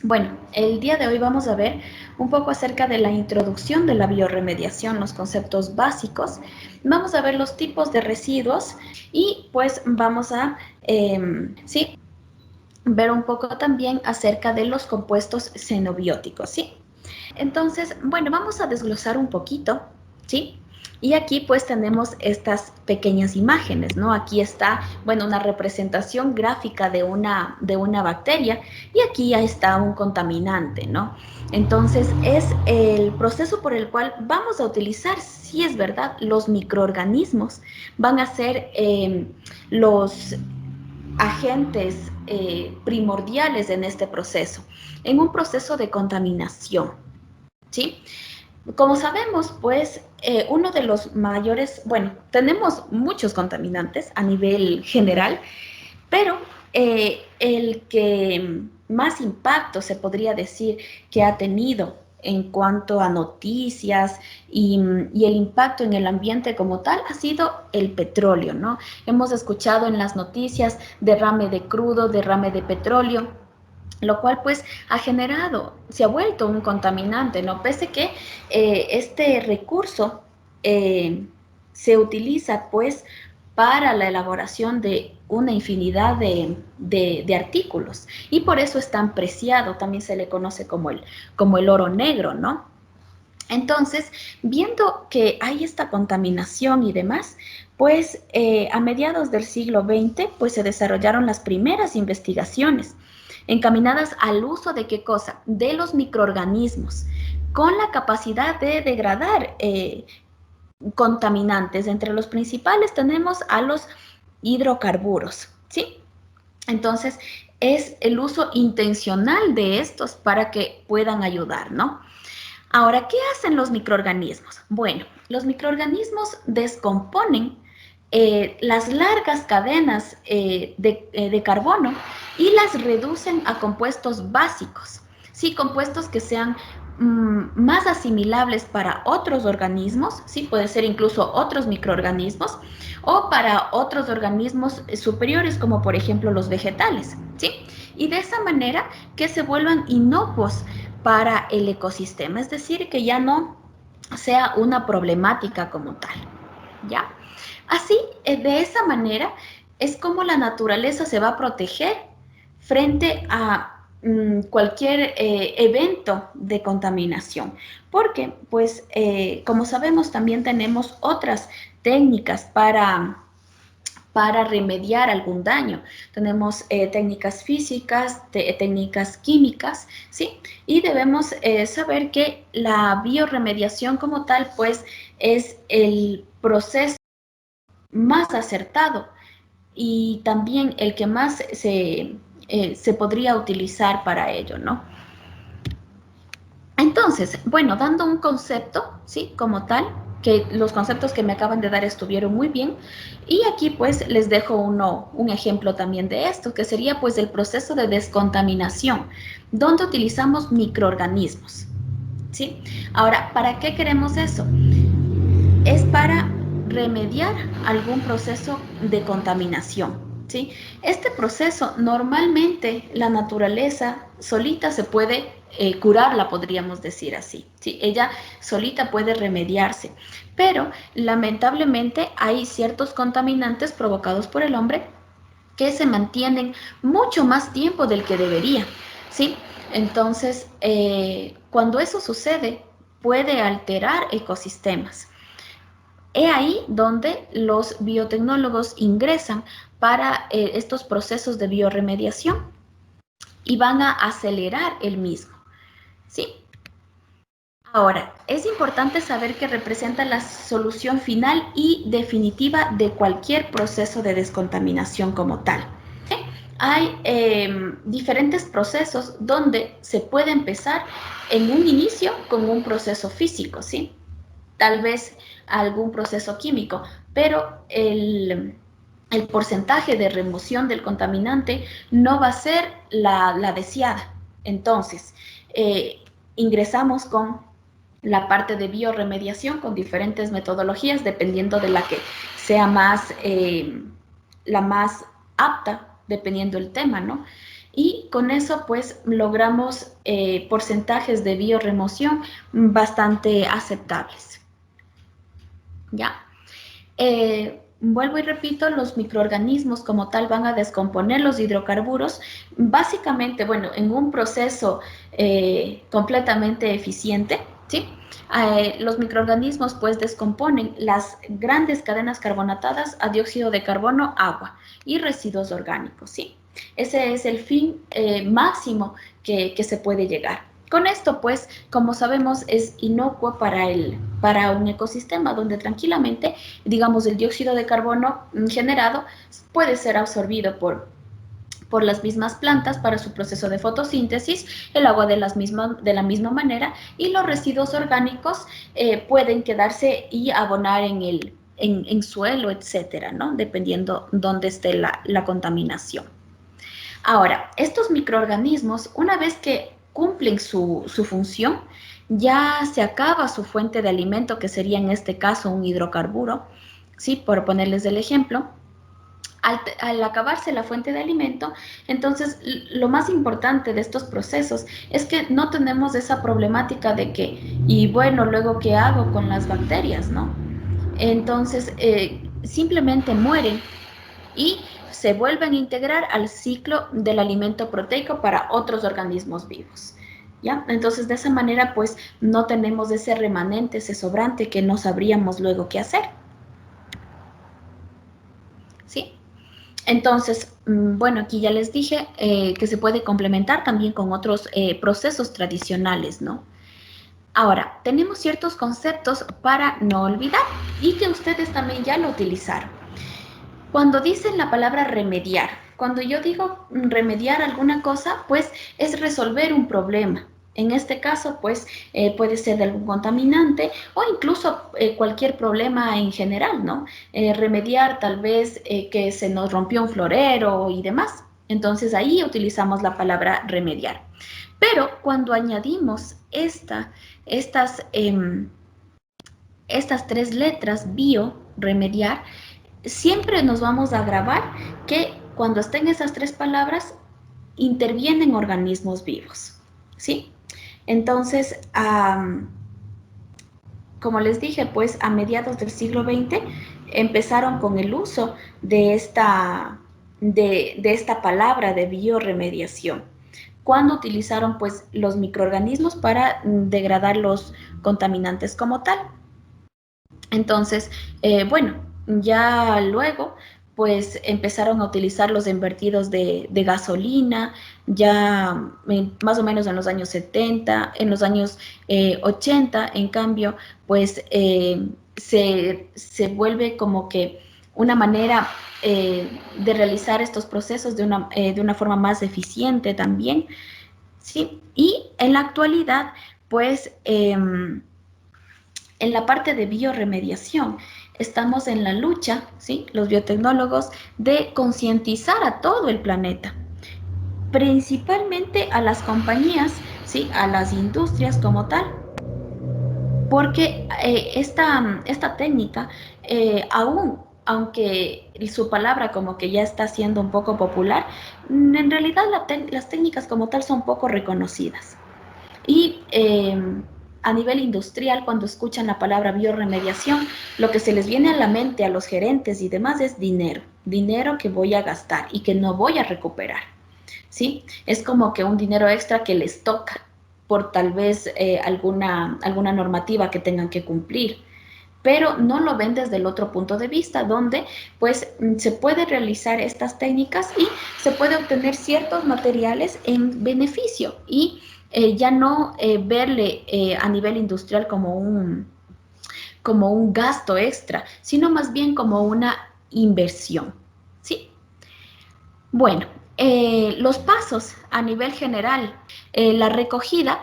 Bueno, el día de hoy vamos a ver un poco acerca de la introducción de la biorremediación, los conceptos básicos. Vamos a ver los tipos de residuos y pues vamos a sí, ver un poco también acerca de los compuestos xenobióticos, ¿sí? Entonces, bueno, vamos a desglosar un poquito, ¿sí? Y aquí pues tenemos estas pequeñas imágenes, ¿no? Aquí está, bueno, una representación gráfica de una bacteria y aquí ya está un contaminante, ¿no? Entonces es el proceso por el cual vamos a utilizar, sí es verdad, los microorganismos van a ser los agentes primordiales en este proceso, en un proceso de contaminación, ¿sí? Como sabemos, pues uno de los mayores, bueno, tenemos muchos contaminantes a nivel general, pero el que más impacto se podría decir que ha tenido en cuanto a noticias y el impacto en el ambiente como tal ha sido el petróleo, ¿no? Hemos escuchado en las noticias derrame de crudo, derrame de petróleo, lo cual pues ha generado, se ha vuelto un contaminante, ¿no? Pese que este recurso se utiliza pues para la elaboración de una infinidad de artículos y por eso es tan preciado, también se le conoce como el oro negro, ¿no? Entonces, viendo que hay esta contaminación y demás, pues a mediados del siglo XX, pues se desarrollaron las primeras investigaciones encaminadas al uso de qué cosa, de los microorganismos, con la capacidad de degradar contaminantes. Entre los principales tenemos a los hidrocarburos, ¿sí? Entonces, es el uso intencional de estos para que puedan ayudar, ¿no? Ahora, ¿qué hacen los microorganismos? Bueno, los microorganismos descomponen las largas cadenas de carbono y las reducen a compuestos básicos, sí, compuestos que sean más asimilables para otros organismos, sí, puede ser incluso otros microorganismos, o para otros organismos superiores, como por ejemplo los vegetales, sí, y de esa manera que se vuelvan inocuos para el ecosistema, es decir, que ya no sea una problemática como tal, ¿ya? Así, de esa manera, es como la naturaleza se va a proteger frente a cualquier evento de contaminación, porque, pues, como sabemos, también tenemos otras técnicas para remediar algún daño. Tenemos técnicas físicas, técnicas químicas, ¿sí? Y debemos saber que la biorremediación como tal, pues, es el proceso más acertado y también el que más se podría utilizar para ello, ¿no? Entonces, bueno, dando un concepto, ¿sí? Como tal, que los conceptos que me acaban de dar estuvieron muy bien. Y aquí pues les dejo un ejemplo también de esto, que sería pues el proceso de descontaminación, donde utilizamos microorganismos, ¿sí? Ahora, ¿para qué queremos eso? Es para remediar algún proceso de contaminación, ¿sí? Este proceso normalmente la naturaleza solita se puede curarla, podríamos decir así, ¿sí? Ella solita puede remediarse, pero lamentablemente hay ciertos contaminantes provocados por el hombre que se mantienen mucho más tiempo del que debería, ¿sí? Entonces, cuando eso sucede, puede alterar ecosistemas. He ahí donde los biotecnólogos ingresan para estos procesos de biorremediación y van a acelerar el mismo, ¿sí? Ahora, es importante saber que representa la solución final y definitiva de cualquier proceso de descontaminación como tal. Hay diferentes procesos donde se puede empezar en un inicio con un proceso físico, ¿sí? Tal vez algún proceso químico, pero el porcentaje de remoción del contaminante no va a ser la deseada. Entonces, ingresamos con la parte de biorremediación con diferentes metodologías, dependiendo de la que sea más, la más apta, dependiendo del tema, ¿no? y con eso pues logramos porcentajes de bioremoción bastante aceptables. ¿Ya? Vuelvo y repito, los microorganismos como tal van a descomponer los hidrocarburos, básicamente, bueno, en un proceso completamente eficiente, ¿sí? Los microorganismos pues descomponen las grandes cadenas carbonatadas a dióxido de carbono, agua y residuos orgánicos, ¿sí? Ese es el fin máximo que se puede llegar. Con esto, pues, como sabemos, es inocuo para un ecosistema donde tranquilamente, digamos, el dióxido de carbono generado puede ser absorbido por las mismas plantas para su proceso de fotosíntesis, el agua de la misma manera, y los residuos orgánicos pueden quedarse y abonar en suelo, etcétera, ¿no? Dependiendo dónde esté la contaminación. Ahora, estos microorganismos, una vez que cumplen su función, ya se acaba su fuente de alimento, que sería en este caso un hidrocarburo, ¿sí? Por ponerles el ejemplo. Al acabarse la fuente de alimento, entonces lo más importante de estos procesos es que no tenemos esa problemática de que, y bueno, luego qué hago con las bacterias, ¿no? Entonces, simplemente mueren y se vuelven a integrar al ciclo del alimento proteico para otros organismos vivos. ¿Ya? Entonces, de esa manera, pues, no tenemos ese remanente, ese sobrante que no sabríamos luego qué hacer. ¿Sí? Entonces, bueno, aquí ya les dije que se puede complementar también con otros procesos tradicionales, ¿no? Ahora, tenemos ciertos conceptos para no olvidar y que ustedes también ya lo utilizaron. Cuando dicen la palabra remediar, cuando yo digo remediar alguna cosa, pues es resolver un problema. En este caso, pues puede ser de algún contaminante o incluso cualquier problema en general, ¿no? Remediar tal vez que se nos rompió un florero y demás. Entonces ahí utilizamos la palabra remediar. Pero cuando añadimos estas tres letras, bio, remediar, siempre nos vamos a grabar que cuando estén esas tres palabras intervienen organismos vivos, ¿sí? Entonces, como les dije, pues a mediados del siglo XX empezaron con el uso de esta palabra de bioremediación, cuando utilizaron pues los microorganismos para degradar los contaminantes como tal. Entonces, bueno, ya luego, pues empezaron a utilizar los invertidos de gasolina, ya más o menos en los años 70, en los años 80, en cambio, pues se vuelve como que una manera de realizar estos procesos de una forma más eficiente también, ¿sí? Y en la actualidad, pues en la parte de bioremediación, estamos en la lucha, ¿sí? Los biotecnólogos, de concientizar a todo el planeta, principalmente a las compañías, ¿sí? A las industrias como tal, porque esta técnica, aún, aunque su palabra como que ya está siendo un poco popular, en realidad las técnicas como tal son poco reconocidas. Y a nivel industrial, cuando escuchan la palabra bioremediación, lo que se les viene a la mente a los gerentes y demás es dinero, dinero que voy a gastar y que no voy a recuperar, ¿sí? Es como que un dinero extra que les toca por tal vez alguna normativa que tengan que cumplir, pero no lo ven desde el otro punto de vista, donde pues se puede realizar estas técnicas y se puede obtener ciertos materiales en beneficio y ya no verle a nivel industrial como un gasto extra, sino más bien como una inversión, ¿sí? Bueno, los pasos a nivel general, la recogida,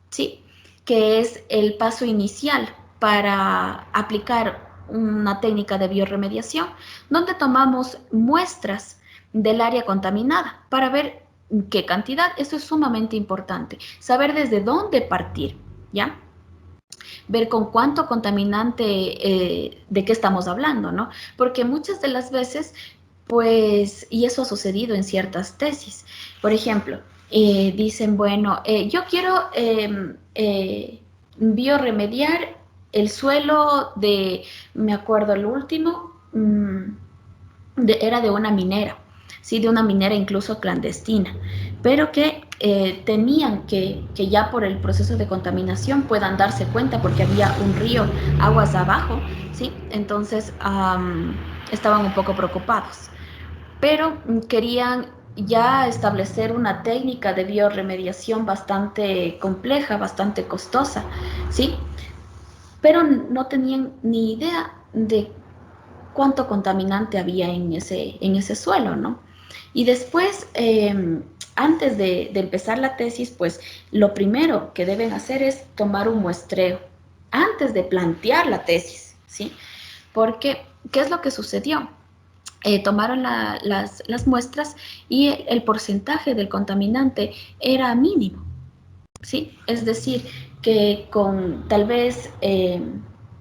¿sí? Que es el paso inicial para aplicar una técnica de bioremediación, donde tomamos muestras del área contaminada para ver qué cantidad. Eso es sumamente importante, saber desde dónde partir, ¿ya? Ver con cuánto contaminante, de qué estamos hablando, ¿no? Porque muchas de las veces pues, y eso ha sucedido en ciertas tesis. Por ejemplo, dicen, bueno, yo quiero biorremediar el suelo de, me acuerdo el último, era de una minera, sí, de una minera incluso clandestina, pero que tenían que ya por el proceso de contaminación puedan darse cuenta porque había un río aguas abajo, sí, entonces estaban un poco preocupados, pero querían ya establecer una técnica de bioremediación bastante compleja, bastante costosa, ¿sí? Pero no tenían ni idea de cuánto contaminante había en ese suelo, ¿no? Y después, antes de empezar la tesis, pues lo primero que deben hacer es tomar un muestreo antes de plantear la tesis, ¿sí? Porque, ¿qué es lo que sucedió? Tomaron las muestras y el porcentaje del contaminante era mínimo, ¿sí? Es decir, que con tal vez,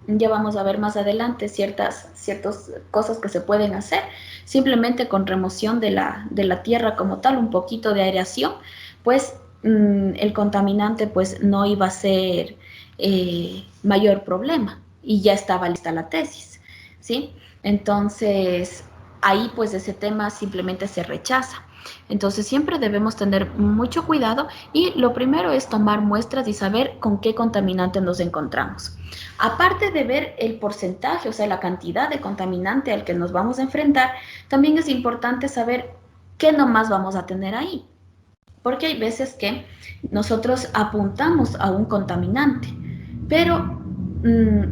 ya vamos a ver más adelante ciertas cosas que se pueden hacer, simplemente con remoción de la tierra como tal, un poquito de aireación, pues el contaminante pues no iba a ser mayor problema y ya estaba lista la tesis, ¿sí? Entonces, ahí pues ese tema simplemente se rechaza. Entonces siempre debemos tener mucho cuidado y lo primero es tomar muestras y saber con qué contaminante nos encontramos. Aparte de ver el porcentaje, o sea, la cantidad de contaminante al que nos vamos a enfrentar, también es importante saber qué nomás vamos a tener ahí. Porque hay veces que nosotros apuntamos a un contaminante, pero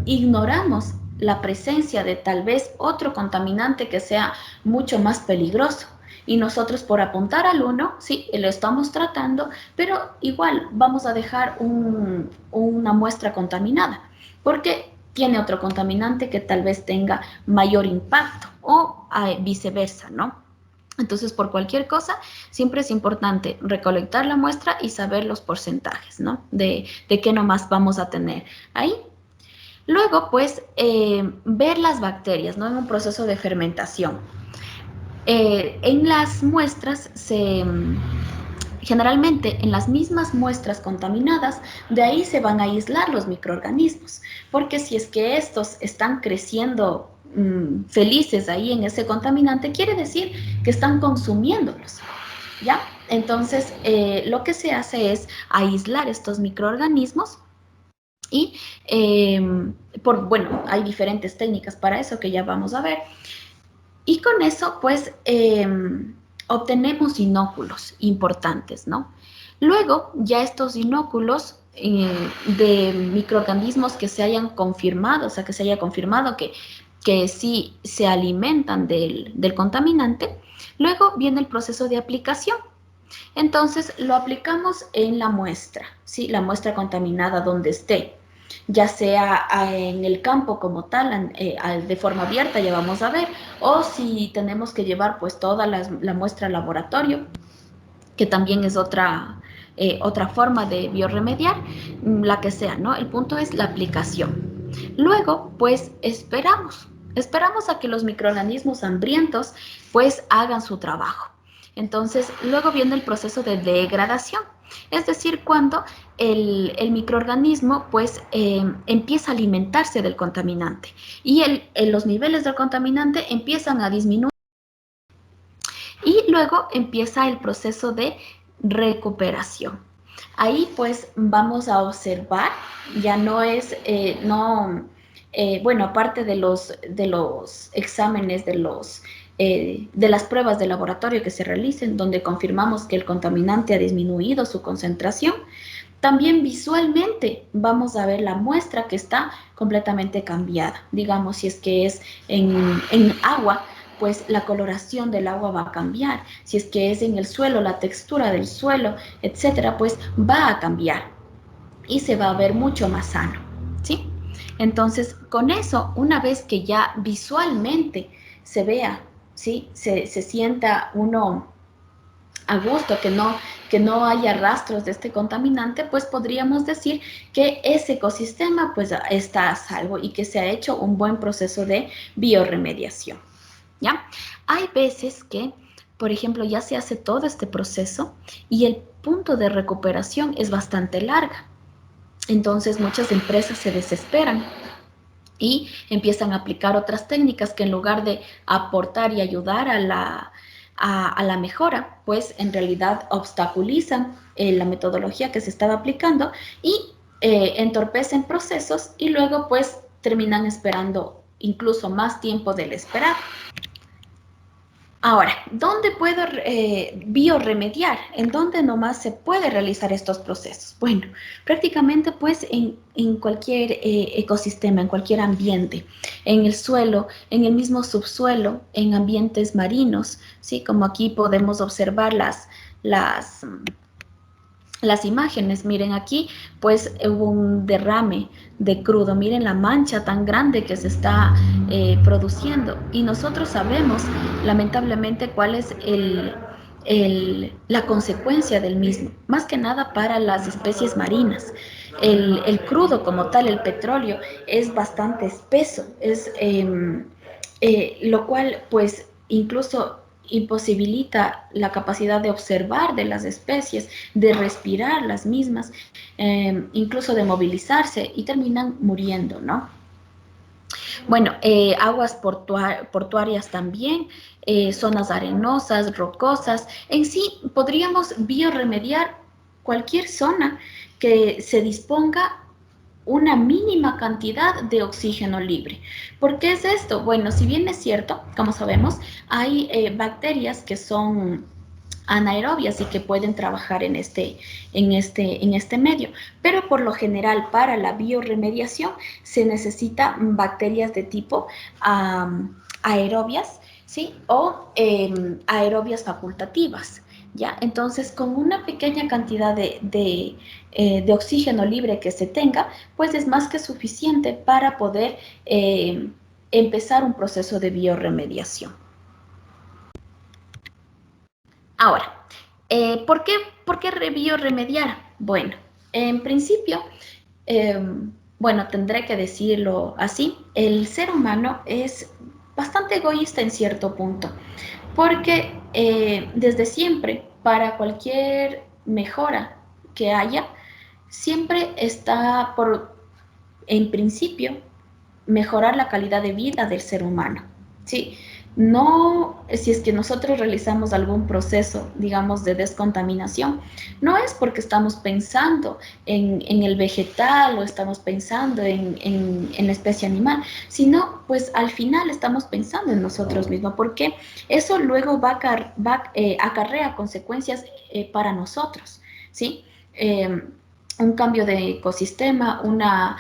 ignoramos la presencia de tal vez otro contaminante que sea mucho más peligroso. Y nosotros por apuntar al uno, sí, lo estamos tratando, pero igual vamos a dejar una muestra contaminada, porque tiene otro contaminante que tal vez tenga mayor impacto o viceversa, ¿no? Entonces, por cualquier cosa, siempre es importante recolectar la muestra y saber los porcentajes, ¿no? De qué nomás vamos a tener ahí. Luego, pues, ver las bacterias, ¿no? En un proceso de fermentación. En las muestras generalmente en las mismas muestras contaminadas, de ahí se van a aislar los microorganismos, porque si es que estos están creciendo felices ahí en ese contaminante, quiere decir que están consumiéndolos, ¿ya? Entonces, lo que se hace es aislar estos microorganismos y, bueno, hay diferentes técnicas para eso que ya vamos a ver. Y con eso, pues, obtenemos inóculos importantes, ¿no? Luego, ya estos inóculos de microorganismos que se hayan confirmado, o sea, que se haya confirmado que sí se alimentan del contaminante, luego viene el proceso de aplicación. Entonces, lo aplicamos en la muestra, ¿sí? La muestra contaminada donde esté, ya sea en el campo como tal, de forma abierta, ya vamos a ver, o si tenemos que llevar pues toda la muestra al laboratorio, que también es otra forma de biorremediar, la que sea, ¿no? El punto es la aplicación. Luego, pues esperamos a que los microorganismos hambrientos pues hagan su trabajo. Entonces, luego viene el proceso de degradación, es decir, cuando el microorganismo pues empieza a alimentarse del contaminante y los niveles del contaminante empiezan a disminuir y luego empieza el proceso de recuperación. Ahí pues vamos a observar, ya no es, bueno, aparte de los exámenes, de las pruebas de laboratorio que se realicen, donde confirmamos que el contaminante ha disminuido su concentración, también visualmente vamos a ver la muestra que está completamente cambiada. Digamos, si es que es en agua, pues la coloración del agua va a cambiar. Si es que es en el suelo, la textura del suelo, etcétera, pues va a cambiar y se va a ver mucho más sano, ¿sí? Entonces, con eso, una vez que ya visualmente se vea, ¿sí? Se sienta uno a gusto, que no haya rastros de este contaminante, pues podríamos decir que ese ecosistema pues está a salvo y que se ha hecho un buen proceso de biorremediación. ¿ya? Hay veces que, por ejemplo, ya se hace todo este proceso y el punto de recuperación es bastante larga. Entonces muchas empresas se desesperan y empiezan a aplicar otras técnicas que en lugar de aportar y ayudar a la mejora, pues en realidad obstaculizan la metodología que se estaba aplicando y entorpecen procesos y luego pues terminan esperando incluso más tiempo del esperado. Ahora, ¿dónde puedo bioremediar? ¿En dónde nomás se puede realizar estos procesos? Bueno, prácticamente pues en cualquier ecosistema, en cualquier ambiente, en el suelo, en el mismo subsuelo, en ambientes marinos, ¿sí? Como aquí podemos observar las, las imágenes. Miren aquí, pues hubo un derrame de crudo. Miren la mancha tan grande que se está produciendo. Y nosotros sabemos, lamentablemente, cuál es la consecuencia del mismo. Más que nada para las especies marinas. El crudo como tal, el petróleo, es bastante espeso. Lo cual, pues, incluso imposibilita la capacidad de observar de las especies, de respirar las mismas, incluso de movilizarse y terminan muriendo, ¿no? Bueno, aguas portuarias también, zonas arenosas, rocosas. En sí, podríamos bioremediar cualquier zona que se disponga una mínima cantidad de oxígeno libre. ¿Por qué es esto? Bueno, si bien es cierto, como sabemos, hay bacterias que son anaerobias y que pueden trabajar en este medio. Pero por lo general, para la bioremediación se necesitan bacterias de tipo aerobias, ¿sí? O aerobias facultativas. ¿Ya? Entonces, con una pequeña cantidad de oxígeno libre que se tenga, pues es más que suficiente para poder empezar un proceso de bioremediación. Ahora, ¿por qué bioremediar? Bueno, en principio, eh, bueno, tendré que decirlo así, el ser humano es bastante egoísta en cierto punto, porque desde siempre, para cualquier mejora que haya, siempre está por, en principio, mejorar la calidad de vida del ser humano, ¿sí? No, si es que nosotros realizamos algún proceso, digamos, de descontaminación, no es porque estamos pensando en el vegetal o estamos pensando en la especie animal, sino pues al final estamos pensando en nosotros mismos, porque eso luego acarrea consecuencias para nosotros, ¿sí? Un cambio de ecosistema, una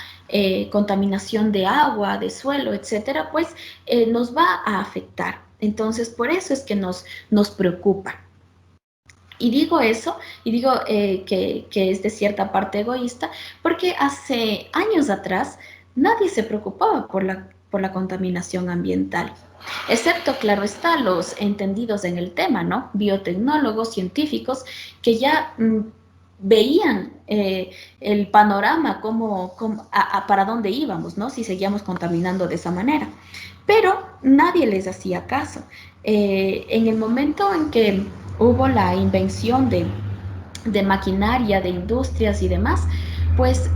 contaminación de agua, de suelo, etcétera, pues nos va a afectar. Entonces, por eso es que nos preocupa. Y digo eso, y digo que es de cierta parte egoísta, porque hace años atrás nadie se preocupaba por la contaminación ambiental. Excepto, claro está, los entendidos en el tema, ¿no? Biotecnólogos, científicos, que ya veían el panorama, para dónde íbamos, ¿no? Si seguíamos contaminando de esa manera. Pero nadie les hacía caso. En el momento en que hubo la invención de maquinaria, de industrias y demás, pues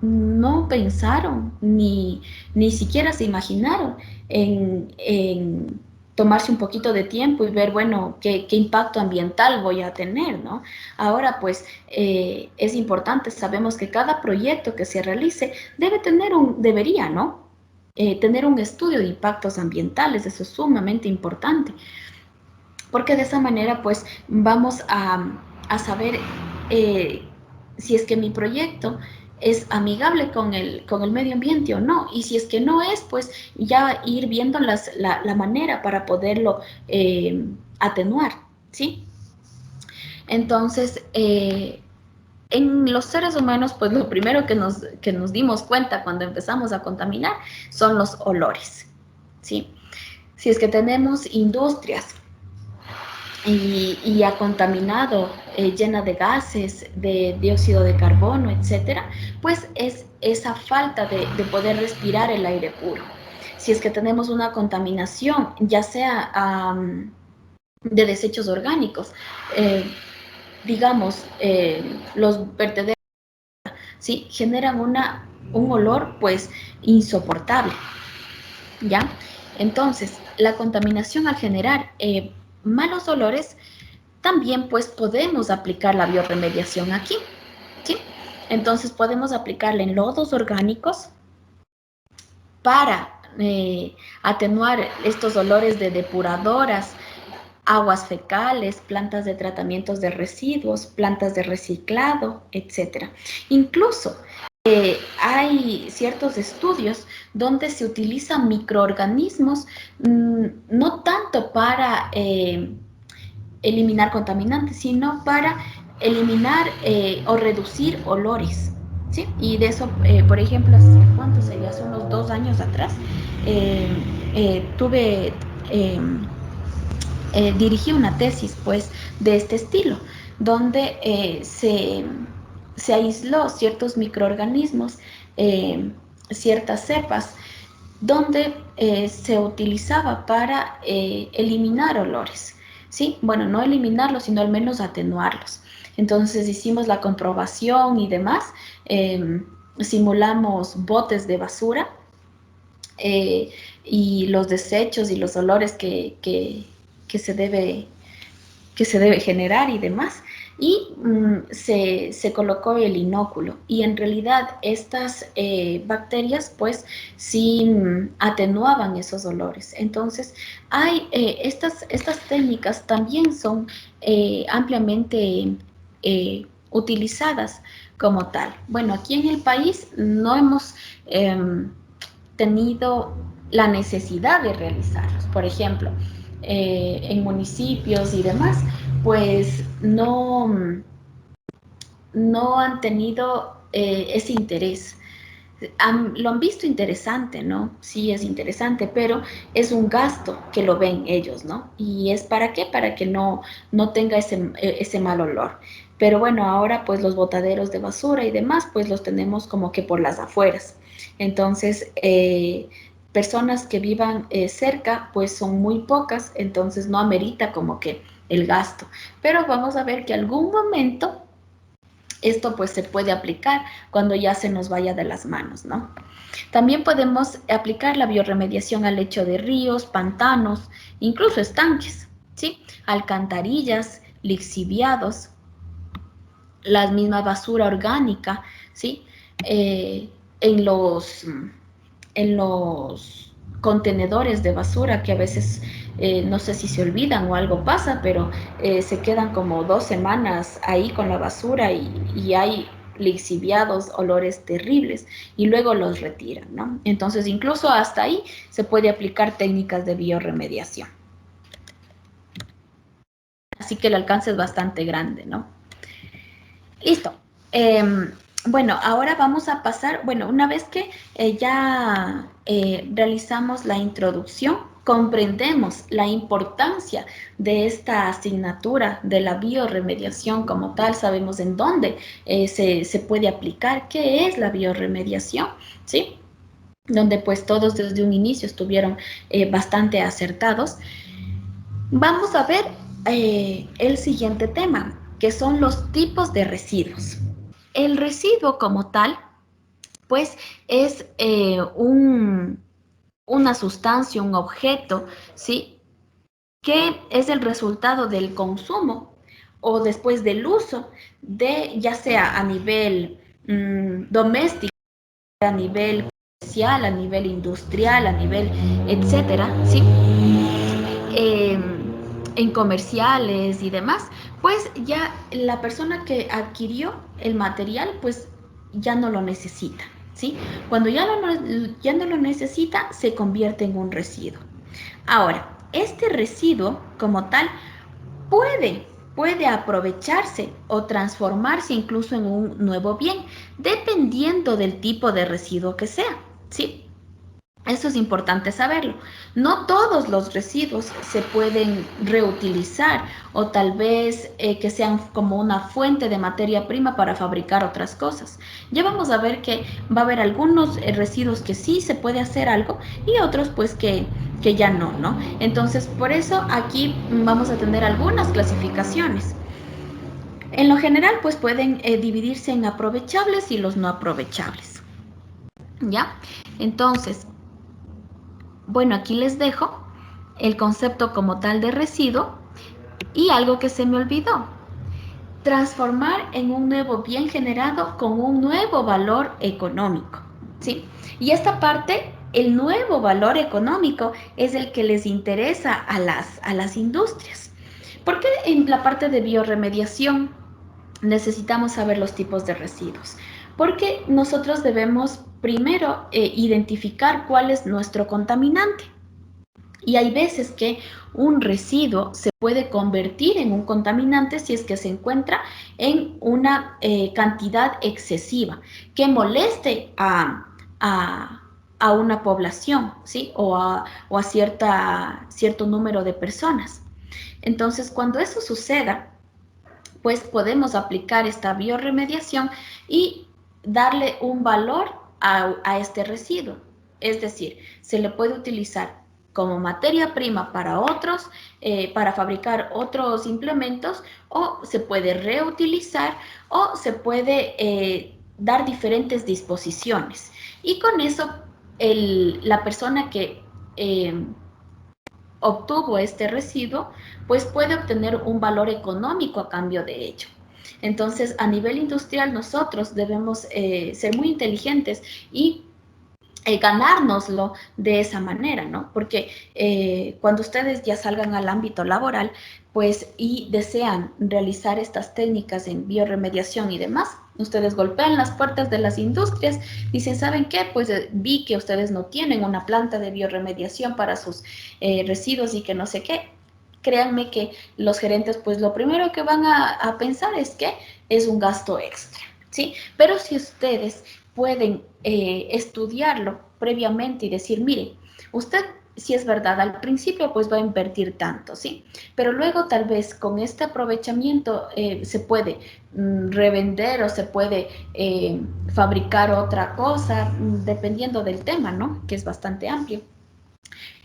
no pensaron ni siquiera se imaginaron en tomarse un poquito de tiempo y ver, bueno, qué impacto ambiental voy a tener, ¿no? Ahora, pues, es importante, sabemos que cada proyecto que se realice debería, ¿no? Tener un estudio de impactos ambientales, eso es sumamente importante, porque de esa manera, pues, vamos a saber eh, si es que mi proyecto es amigable con el medio ambiente o no. Y si es que no es, pues ya ir viendo la manera para poderlo atenuar, ¿sí? Entonces, en los seres humanos, pues lo primero que nos dimos cuenta cuando empezamos a contaminar son los olores, ¿sí? Si es que tenemos industrias y ha contaminado, llena de gases, de dióxido de carbono, etcétera, pues es esa falta de poder respirar el aire puro. si es que tenemos una contaminación, ya sea de desechos orgánicos, digamos, los vertederos, ¿sí? Generan un olor, pues, insoportable, ¿ya? Entonces, la contaminación al generar malos olores, también, pues, podemos aplicar la biorremediación aquí, ¿sí? Entonces, podemos aplicarla en lodos orgánicos para atenuar estos olores de depuradoras, aguas fecales, plantas de tratamientos de residuos, plantas de reciclado, etc. Incluso hay ciertos estudios donde se utilizan microorganismos, no tanto para eliminar contaminantes, sino para eliminar o reducir olores. ¿Sí? Y de eso, por ejemplo, ¿cuánto sería? Hace unos 2 años atrás, eh, tuve... dirigí una tesis, pues, de este estilo, donde se aisló ciertos microorganismos, ciertas cepas, donde se utilizaba para eliminar olores, ¿sí? Bueno, no eliminarlos, sino al menos atenuarlos. Entonces hicimos la comprobación y demás, simulamos botes de basura, y los desechos y los olores que se debe, que se debe generar y demás. Y se colocó el inóculo. Y en realidad estas bacterias pues sí atenuaban esos olores. Entonces hay estas técnicas también son ampliamente utilizadas como tal. Bueno, aquí en el país no hemos tenido la necesidad de realizarlos. Por ejemplo, en municipios y demás, pues no han tenido ese interés. Lo han visto interesante, ¿no? Sí, es interesante, pero es un gasto que lo ven ellos, ¿no? ¿Y es para qué? Para que no tenga ese mal olor. Pero bueno, ahora pues los botaderos de basura y demás, pues los tenemos como que por las afueras. Entonces, personas que vivan cerca, pues son muy pocas, entonces no amerita como que el gasto. Pero vamos a ver que algún momento esto pues se puede aplicar cuando ya se nos vaya de las manos, ¿no? También podemos aplicar la biorremediación al lecho de ríos, pantanos, incluso estanques, ¿sí? Alcantarillas, lixiviados, la misma basura orgánica, ¿sí? En los contenedores de basura que a veces no sé si se olvidan o algo pasa, pero se quedan como 2 semanas ahí con la basura y hay lixiviados, olores terribles y luego los retiran, ¿no? Entonces incluso hasta ahí se puede aplicar técnicas de biorremediación. Así que el alcance es bastante grande, ¿no? Listo. Bueno, ahora vamos a pasar, bueno, una vez que ya realizamos la introducción, comprendemos la importancia de esta asignatura de la biorremediación como tal, sabemos en dónde se puede aplicar, qué es la biorremediación, ¿sí? Donde pues todos desde un inicio estuvieron bastante acertados. Vamos a ver el siguiente tema, que son los tipos de residuos. El residuo como tal, pues es una sustancia, un objeto, ¿sí? Que es el resultado del consumo o después del uso de, ya sea a nivel doméstico, a nivel comercial, a nivel industrial, a nivel, etcétera, ¿sí? Eh, en comerciales y demás, pues ya la persona que adquirió el material, pues ya no lo necesita, ¿sí? Cuando ya no lo necesita, se convierte en un residuo. Ahora, este residuo como tal puede aprovecharse o transformarse incluso en un nuevo bien, dependiendo del tipo de residuo que sea, ¿sí? Eso es importante saberlo. No todos los residuos se pueden reutilizar o tal vez que sean como una fuente de materia prima para fabricar otras cosas. Ya vamos a ver que va a haber algunos residuos que sí se puede hacer algo y otros pues que ya no, ¿no? Entonces, por eso aquí vamos a tener algunas clasificaciones. En lo general, pues pueden dividirse en aprovechables y los no aprovechables. ¿Ya? Entonces, bueno, aquí les dejo el concepto como tal de residuo y algo que se me olvidó. Transformar en un nuevo bien generado con un nuevo valor económico, ¿sí? Y esta parte, el nuevo valor económico, es el que les interesa a las industrias. Porque en la parte de biorremediación necesitamos saber los tipos de residuos? Porque nosotros debemos primero identificar cuál es nuestro contaminante. Y hay veces que un residuo se puede convertir en un contaminante si es que se encuentra en una cantidad excesiva que moleste a una población, ¿sí? O a cierto número de personas. Entonces, cuando eso suceda, pues podemos aplicar esta biorremediación y darle un valor a este residuo. Es decir, se le puede utilizar como materia prima para otros, para fabricar otros implementos, o se puede reutilizar, o se puede dar diferentes disposiciones. Y con eso, la persona que obtuvo este residuo, pues puede obtener un valor económico a cambio de ello. Entonces, a nivel industrial, nosotros debemos ser muy inteligentes y ganárnoslo de esa manera, ¿no? Porque cuando ustedes ya salgan al ámbito laboral, pues, y desean realizar estas técnicas en biorremediación y demás, ustedes golpean las puertas de las industrias, dicen, ¿saben qué? Pues vi que ustedes no tienen una planta de biorremediación para sus residuos y que no sé qué. Créanme que los gerentes, pues lo primero que van a pensar es que es un gasto extra, ¿sí? Pero si ustedes pueden estudiarlo previamente y decir, mire, usted, si es verdad, al principio pues va a invertir tanto, ¿sí? Pero luego tal vez con este aprovechamiento se puede revender o se puede fabricar otra cosa, dependiendo del tema, ¿no? Que es bastante amplio.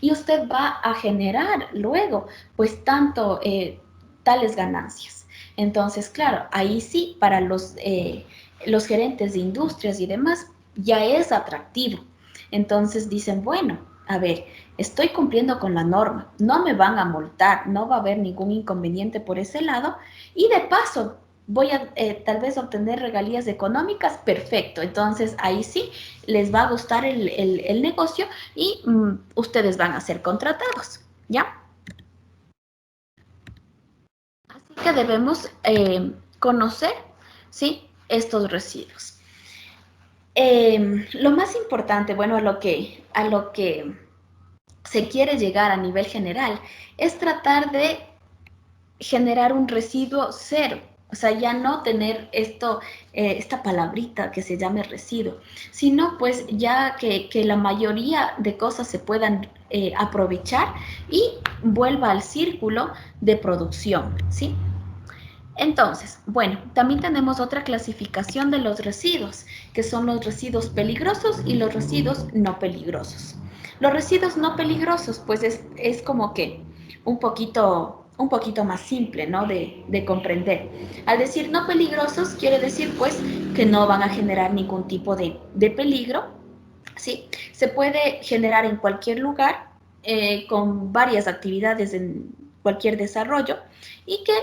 Y usted va a generar luego pues tanto tales ganancias. Entonces, claro, ahí sí, para los gerentes de industrias y demás, ya es atractivo. Entonces dicen, bueno, a ver, estoy cumpliendo con la norma, no me van a multar, no va a haber ningún inconveniente por ese lado y de paso voy a tal vez obtener regalías económicas, perfecto. Entonces ahí sí les va a gustar el negocio y ustedes van a ser contratados, ¿ya? Así que debemos conocer, ¿sí? Estos residuos. Lo más importante, bueno, a lo que se quiere llegar a nivel general es tratar de generar un residuo cero. O sea, ya no tener esta palabrita que se llame residuo, sino pues ya que la mayoría de cosas se puedan aprovechar y vuelva al círculo de producción, ¿sí? Entonces, bueno, también tenemos otra clasificación de los residuos, que son los residuos peligrosos y los residuos no peligrosos. Los residuos no peligrosos, pues es como que un poquito más simple, ¿no? De comprender. Al decir no peligrosos, quiere decir, pues, que no van a generar ningún tipo de peligro, ¿sí? Se puede generar en cualquier lugar, con varias actividades en cualquier desarrollo, y que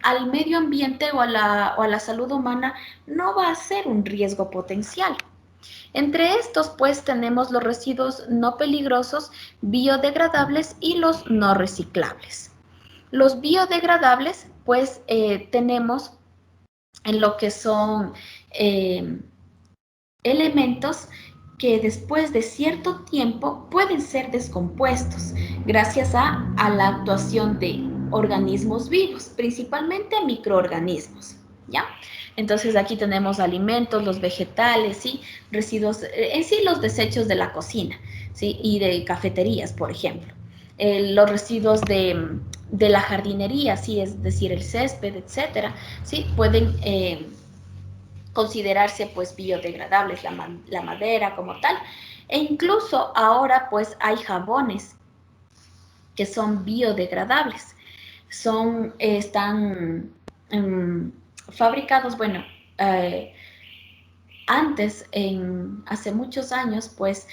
al medio ambiente o a la salud humana no va a ser un riesgo potencial. Entre estos, pues, tenemos los residuos no peligrosos, biodegradables y los no reciclables. Los biodegradables, pues, tenemos en lo que son elementos que después de cierto tiempo pueden ser descompuestos gracias a la actuación de organismos vivos, principalmente microorganismos, ¿ya? Entonces aquí tenemos alimentos, los vegetales, ¿sí? Residuos, en sí los desechos de la cocina. ¿sí? Y de cafeterías, por ejemplo. Los residuos de la jardinería, ¿sí? Es decir, el césped, etcétera, ¿sí? Pueden considerarse pues biodegradables, la madera como tal. E incluso ahora pues hay jabones que son biodegradables. Están fabricados, bueno, eh, antes, hace muchos años, pues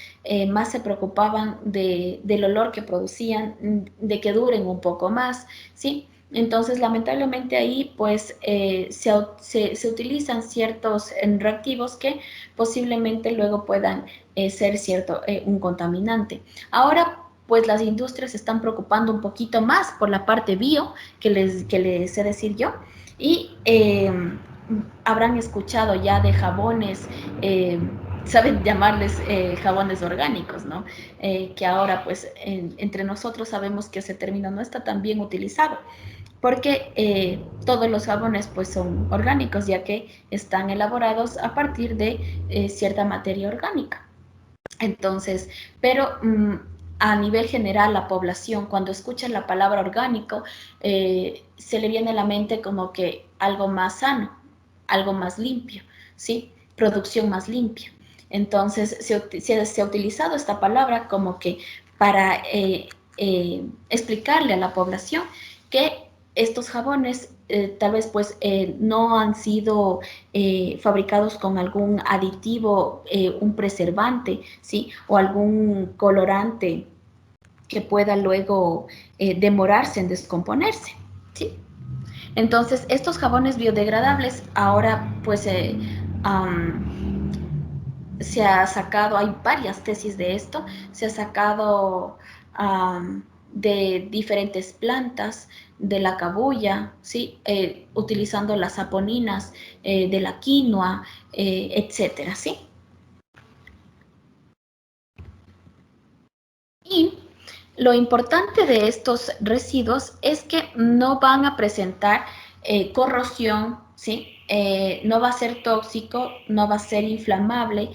más se preocupaban del olor que producían, de que duren un poco más, ¿sí? Entonces, lamentablemente ahí, pues, se utilizan ciertos reactivos que posiblemente luego puedan ser un contaminante. Ahora, pues, las industrias se están preocupando un poquito más por la parte bio, que les sé decir yo, y habrán escuchado ya de jabones, saben llamarles jabones orgánicos, ¿no? Que ahora pues entre nosotros sabemos que ese término no está tan bien utilizado, porque todos los jabones pues son orgánicos, ya que están elaborados a partir de cierta materia orgánica. Entonces, pero a nivel general, la población, cuando escucha la palabra orgánico, se le viene a la mente como que algo más sano, algo más limpio, ¿sí? Producción más limpia. Entonces, se ha utilizado esta palabra como que para explicarle a la población que estos jabones tal vez pues no han sido fabricados con algún aditivo, un preservante, ¿sí? O algún colorante que pueda luego demorarse en descomponerse, ¿sí? Entonces, estos jabones biodegradables ahora pues se ha sacado, hay varias tesis de esto, se ha sacado de diferentes plantas, de la cabuya, ¿sí? Utilizando las saponinas de la quinoa, etcétera, ¿sí? Y lo importante de estos residuos es que no van a presentar corrosión, ¿sí? No va a ser tóxico, no va a ser inflamable,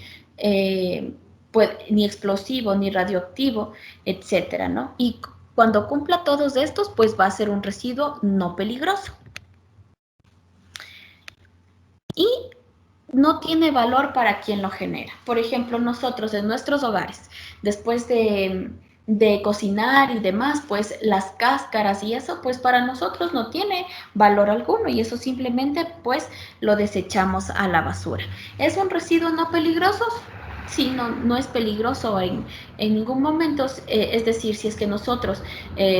pues, ni explosivo, ni radioactivo, etcétera, ¿no? Y cuando cumpla todos estos, pues va a ser un residuo no peligroso. Y no tiene valor para quien lo genera. Por ejemplo, nosotros en nuestros hogares, después de cocinar y demás, pues las cáscaras y eso, pues para nosotros no tiene valor alguno y eso simplemente pues lo desechamos a la basura. ¿Es un residuo no peligroso? Sí, no es peligroso en ningún momento, es decir, si es que nosotros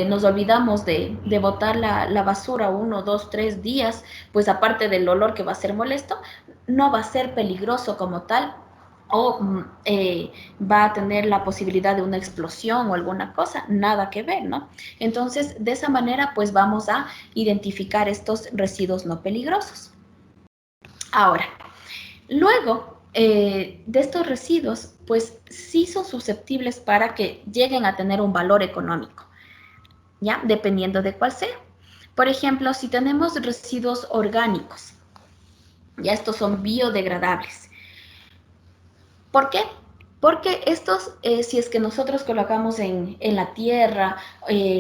nos olvidamos de botar la basura 1, 2, 3 días, pues aparte del olor que va a ser molesto, no va a ser peligroso como tal o va a tener la posibilidad de una explosión o alguna cosa, nada que ver, ¿no? Entonces, de esa manera, pues vamos a identificar estos residuos no peligrosos. Ahora, luego de estos residuos, pues sí son susceptibles para que lleguen a tener un valor económico, ¿ya? Dependiendo de cuál sea. Por ejemplo, si tenemos residuos orgánicos, ya estos son biodegradables. ¿Por qué? Porque estos, si es que nosotros colocamos en la tierra,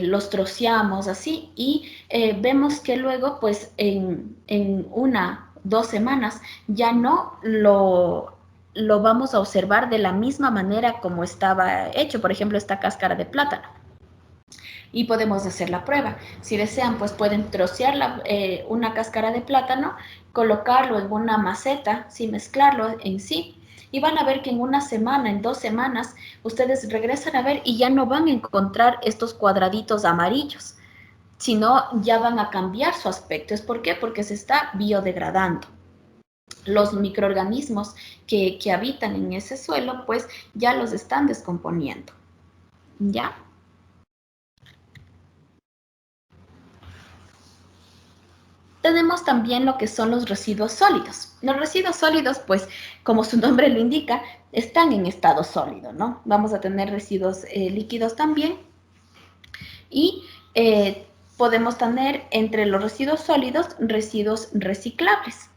los troceamos así y vemos que luego, pues en 1, 2 semanas, ya no lo vamos a observar de la misma manera como estaba hecho. Por ejemplo, esta cáscara de plátano. Y podemos hacer la prueba. Si desean, pues pueden trocear una cáscara de plátano, colocarlo en una maceta, ¿sí? Mezclarlo en sí, y van a ver que en 1 semana, en 2 semanas, ustedes regresan a ver y ya no van a encontrar estos cuadraditos amarillos, sino ya van a cambiar su aspecto. ¿Es por qué? Porque se está biodegradando. Los microorganismos que habitan en ese suelo, pues ya los están descomponiendo. ¿Ya? Tenemos también lo que son los residuos sólidos. Los residuos sólidos, pues, como su nombre lo indica, están en estado sólido, ¿no? Vamos a tener residuos líquidos también y podemos tener entre los residuos sólidos residuos reciclables.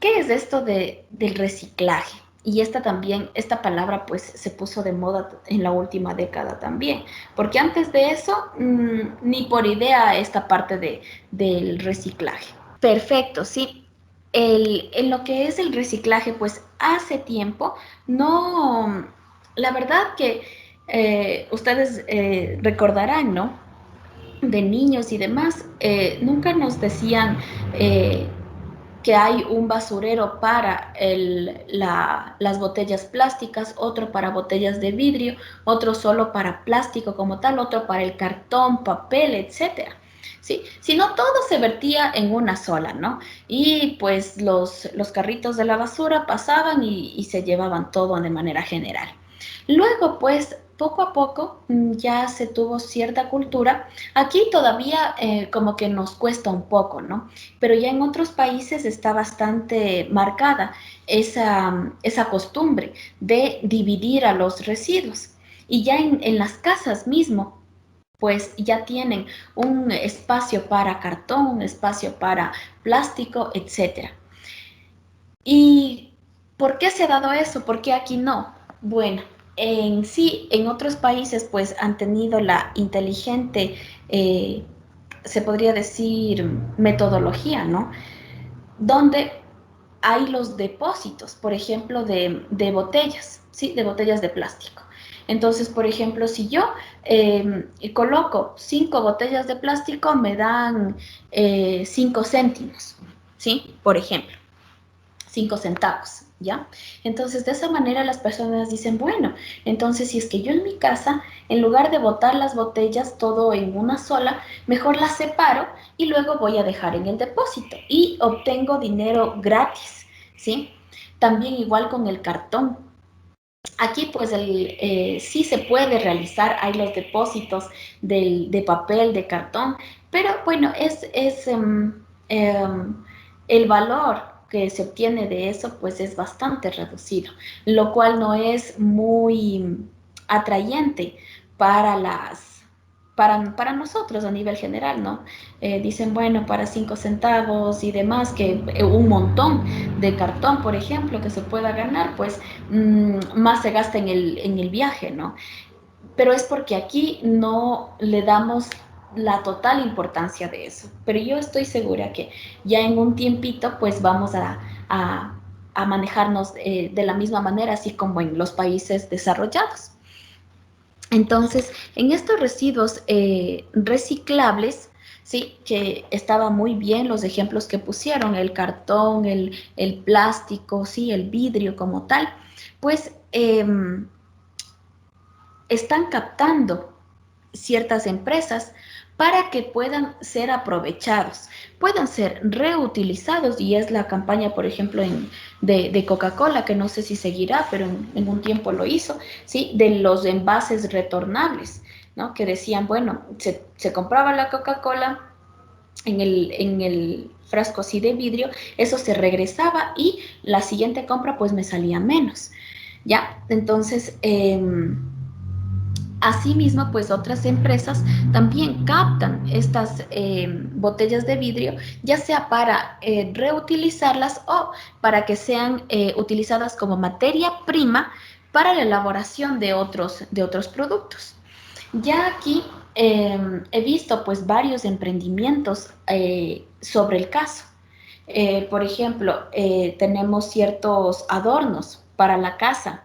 ¿Qué es esto del reciclaje? y esta palabra pues se puso de moda en la última década también, porque antes de eso ni por idea esta parte del reciclaje. Perfecto, sí. En lo que es el reciclaje, pues hace tiempo, no, la verdad que ustedes recordarán, ¿no? De niños y demás, nunca nos decían que hay un basurero para las botellas plásticas, otro para botellas de vidrio, otro solo para plástico como tal, otro para el cartón, papel, etcétera. ¿Sí? Si no, todo se vertía en una sola, ¿no? Y pues los carritos de la basura pasaban y se llevaban todo de manera general. Luego, pues, poco a poco ya se tuvo cierta cultura. Aquí todavía como que nos cuesta un poco, ¿no? Pero ya en otros países está bastante marcada esa costumbre de dividir a los residuos. Y ya en las casas mismo, pues ya tienen un espacio para cartón, un espacio para plástico, etcétera. ¿Y por qué se ha dado eso? ¿Por qué aquí no? Bueno, en sí, en otros países pues han tenido la inteligente, se podría decir, metodología, ¿no? Donde hay los depósitos, por ejemplo, de botellas, ¿sí? De botellas de plástico. Entonces, por ejemplo, si yo coloco 5 botellas de plástico, me dan 5 céntimos, ¿sí? Por ejemplo. 5 centavos, ¿ya? Entonces, de esa manera las personas dicen, bueno, entonces si es que yo en mi casa, en lugar de botar las botellas todo en una sola, mejor las separo y luego voy a dejar en el depósito y obtengo dinero gratis, ¿sí? También igual con el cartón. Aquí pues sí se puede realizar, hay los depósitos de papel, de cartón, pero bueno, el valor que se obtiene de eso pues es bastante reducido, lo cual no es muy atrayente para para nosotros a nivel general, ¿no? Dicen, bueno, para 5 centavos y demás, que un montón de cartón, por ejemplo, que se pueda ganar, pues más se gasta en el viaje, ¿no? Pero es porque aquí no le damos la total importancia de eso. Pero yo estoy segura que ya en un tiempito, pues vamos a, a manejarnos de la misma manera, así como en los países desarrollados. Entonces, en estos residuos reciclables, sí, que estaba muy bien los ejemplos que pusieron, el cartón, el plástico, sí, el vidrio como tal, pues están captando ciertas empresas para que puedan ser aprovechados, puedan ser reutilizados, y es la campaña, por ejemplo, de Coca-Cola, que no sé si seguirá, pero en un tiempo lo hizo, ¿sí? De los envases retornables, ¿no? Que decían, bueno, se compraba la Coca-Cola en el frasco así de vidrio, eso se regresaba y la siguiente compra pues me salía menos, ¿ya? Entonces, asimismo, pues otras empresas también captan estas botellas de vidrio, ya sea para reutilizarlas o para que sean utilizadas como materia prima para la elaboración de otros productos. Ya aquí he visto pues varios emprendimientos sobre el caso. Por ejemplo, tenemos ciertos adornos para la casa,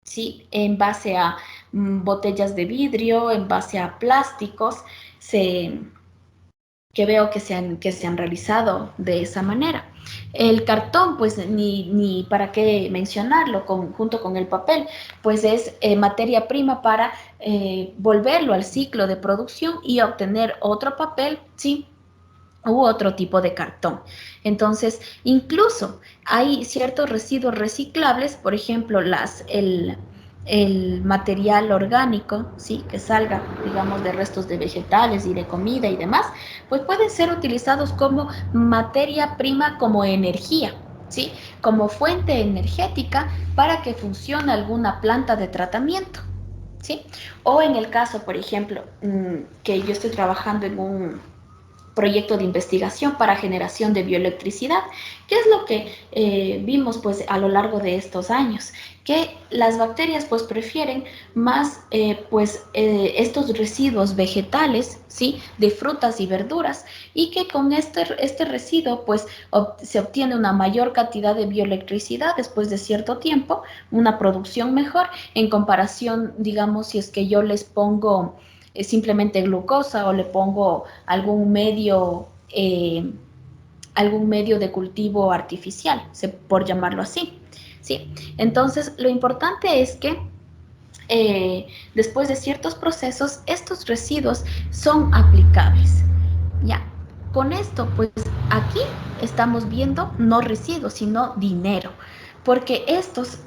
¿sí? En base a botellas de vidrio, en base a plásticos, se, que veo que se han realizado de esa manera. El cartón, pues ni para qué mencionarlo, junto con el papel, pues es materia prima para volverlo al ciclo de producción y obtener otro papel, ¿sí? U otro tipo de cartón. Entonces, incluso hay ciertos residuos reciclables, por ejemplo, el material orgánico, ¿sí? Que salga, digamos, de restos de vegetales y de comida y demás, pues pueden ser utilizados como materia prima, como energía, ¿sí? Como fuente energética para que funcione alguna planta de tratamiento, ¿sí? O en el caso, por ejemplo, que yo estoy trabajando proyecto de investigación para generación de bioelectricidad. ¿Qué es lo que vimos pues a lo largo de estos años? Que las bacterias pues prefieren más estos residuos vegetales, ¿sí? De frutas y verduras, y que con este residuo pues se obtiene una mayor cantidad de bioelectricidad después de cierto tiempo, una producción mejor en comparación, digamos, si es que yo les pongo simplemente glucosa o le pongo algún medio de cultivo artificial, por llamarlo así. ¿Sí? Entonces, lo importante es que después de ciertos procesos, estos residuos son aplicables. Ya, con esto, pues aquí estamos viendo no residuos, sino dinero, porque estos